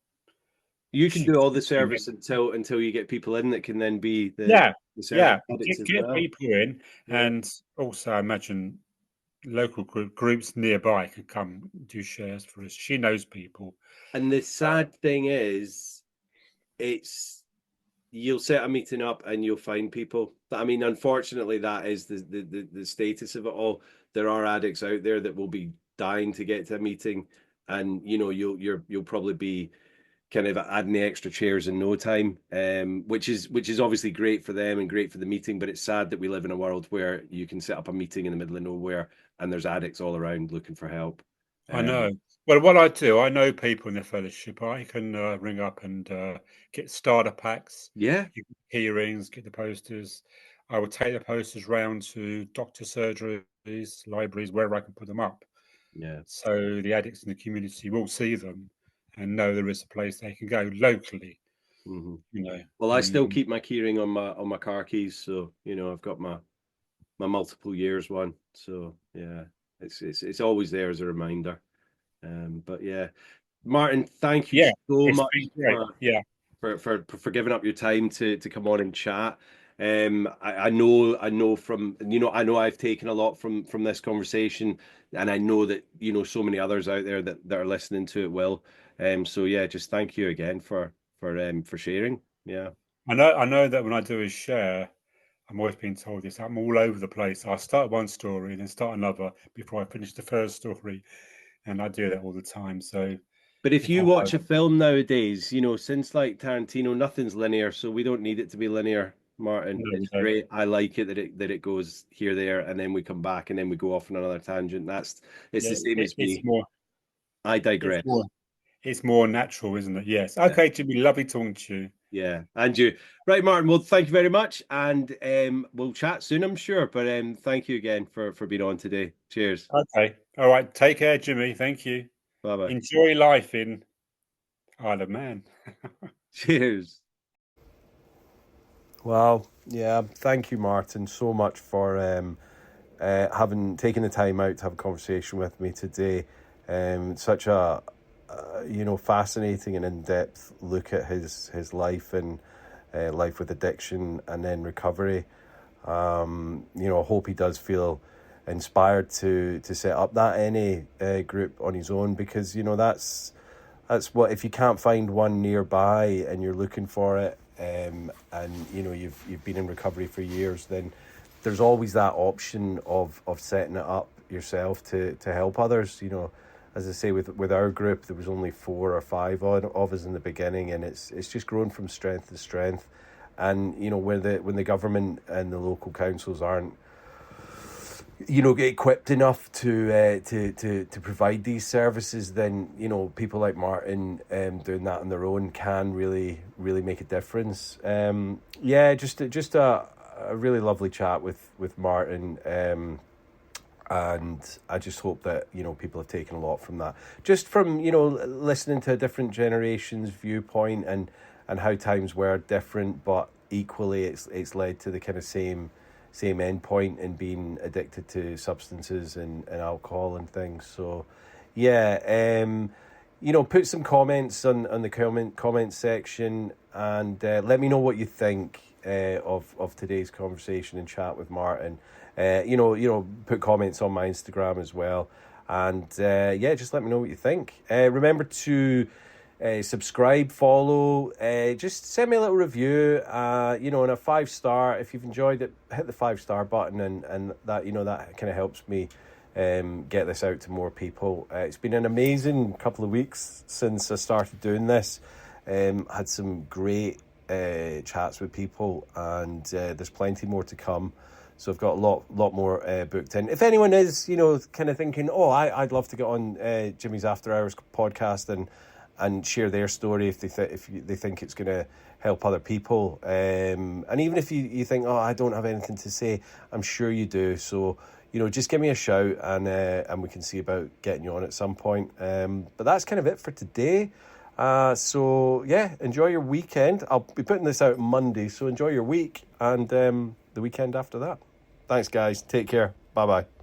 You can She do could all the be service until you get people in that can then be yeah, the service yeah. addicts as Get well. people in, Yeah. and also I imagine local groups nearby can come do shares for us. She knows people. And the sad thing is, it's you'll set a meeting up and you'll find people. I mean, unfortunately, that is the status of it all. There are addicts out there that will be dying to get to a meeting, and you'll probably be kind of adding the extra chairs in no time, which is obviously great for them and great for the meeting. But it's sad that we live in a world where you can set up a meeting in the middle of nowhere and there's addicts all around looking for help. I Um, know. Well, what I do, I know people in the fellowship. I can ring up and get starter packs, yeah, you get hearings, get the posters. I will take the posters round to doctor surgeries, libraries, wherever I can put them up. yeah. So the addicts in the community will see them and know there is a place they can go locally, Hmm. you know. Well, I still And keep my keyring on my car keys, so I've got my multiple years one. So yeah, it's always there as a reminder. But yeah, Martin, thank you yeah, so it's much been great. Yeah, for giving up your time to come on and chat. I know from I know I've taken a lot from this conversation, and I know that so many others out there that are listening to it will. So yeah, just thank you again for sharing. Yeah. I know that when I do a share, I'm always being told this. I'm all over the place. I start one story and then start another before I finish the first story, and I do that all the time. So But if if you I watch a film nowadays, since like Tarantino, nothing's linear, so we don't need it to be linear, Martin. no, we It's don't. great. I like it that it goes here, there, and then we come back and then we go off on another tangent. It's Yeah, the same as it's me. more, I it's digress. more, it's more natural, isn't it? Yes. Yeah. Okay, Jimmy. Lovely talking to you. Yeah. And you. Right, Martin. Well, thank you very much. And we'll chat soon, I'm sure. But thank you again for being on today. Cheers. Okay. All right. Take care, Jimmy. Thank you. Bye bye. Enjoy life in Isle of Man. Cheers. Well, yeah, thank you, Martin, so much for having taken the time out to have a conversation with me today. Such a fascinating and in-depth look at his life and life with addiction and then recovery. I hope he does feel inspired to set up that NA group on his own, because that's what, if you can't find one nearby and you're looking for it, and you've been in recovery for years, then there's always that option of setting it up yourself to help others. As I say, with our group, there was only 4 or 5 of us in the beginning, and it's just grown from strength to strength. And when the government and the local councils aren't equipped enough to provide these services, then people like Martin doing that on their own can really really make a difference. Yeah, just a really lovely chat with Martin. And I just hope that, people have taken a lot from that. Just from, listening to a different generation's viewpoint and how times were different, but equally it's led to the kind of same end point in being addicted to substances and alcohol and things. So, yeah, put some comments on the comment section and let me know what you think of today's conversation and chat with Martin. Put comments on my Instagram as well. And just let me know what you think. Remember to subscribe, follow, just send me a little review, and a 5-star. If you've enjoyed it, hit the 5-star button, and that, that kind of helps me get this out to more people. It's been an amazing couple of weeks since I started doing this. Had some great chats with people, and there's plenty more to come. So I've got a lot more booked in. If anyone is, kind of thinking, I'd love to get on Jimmy's After Hours podcast and share their story if they think it's going to help other people. And even if you think, I don't have anything to say, I'm sure you do. So, just give me a shout and we can see about getting you on at some point. But that's kind of it for today. So, enjoy your weekend. I'll be putting this out Monday, so enjoy your week and the weekend after that. Thanks, guys. Take care. Bye-bye.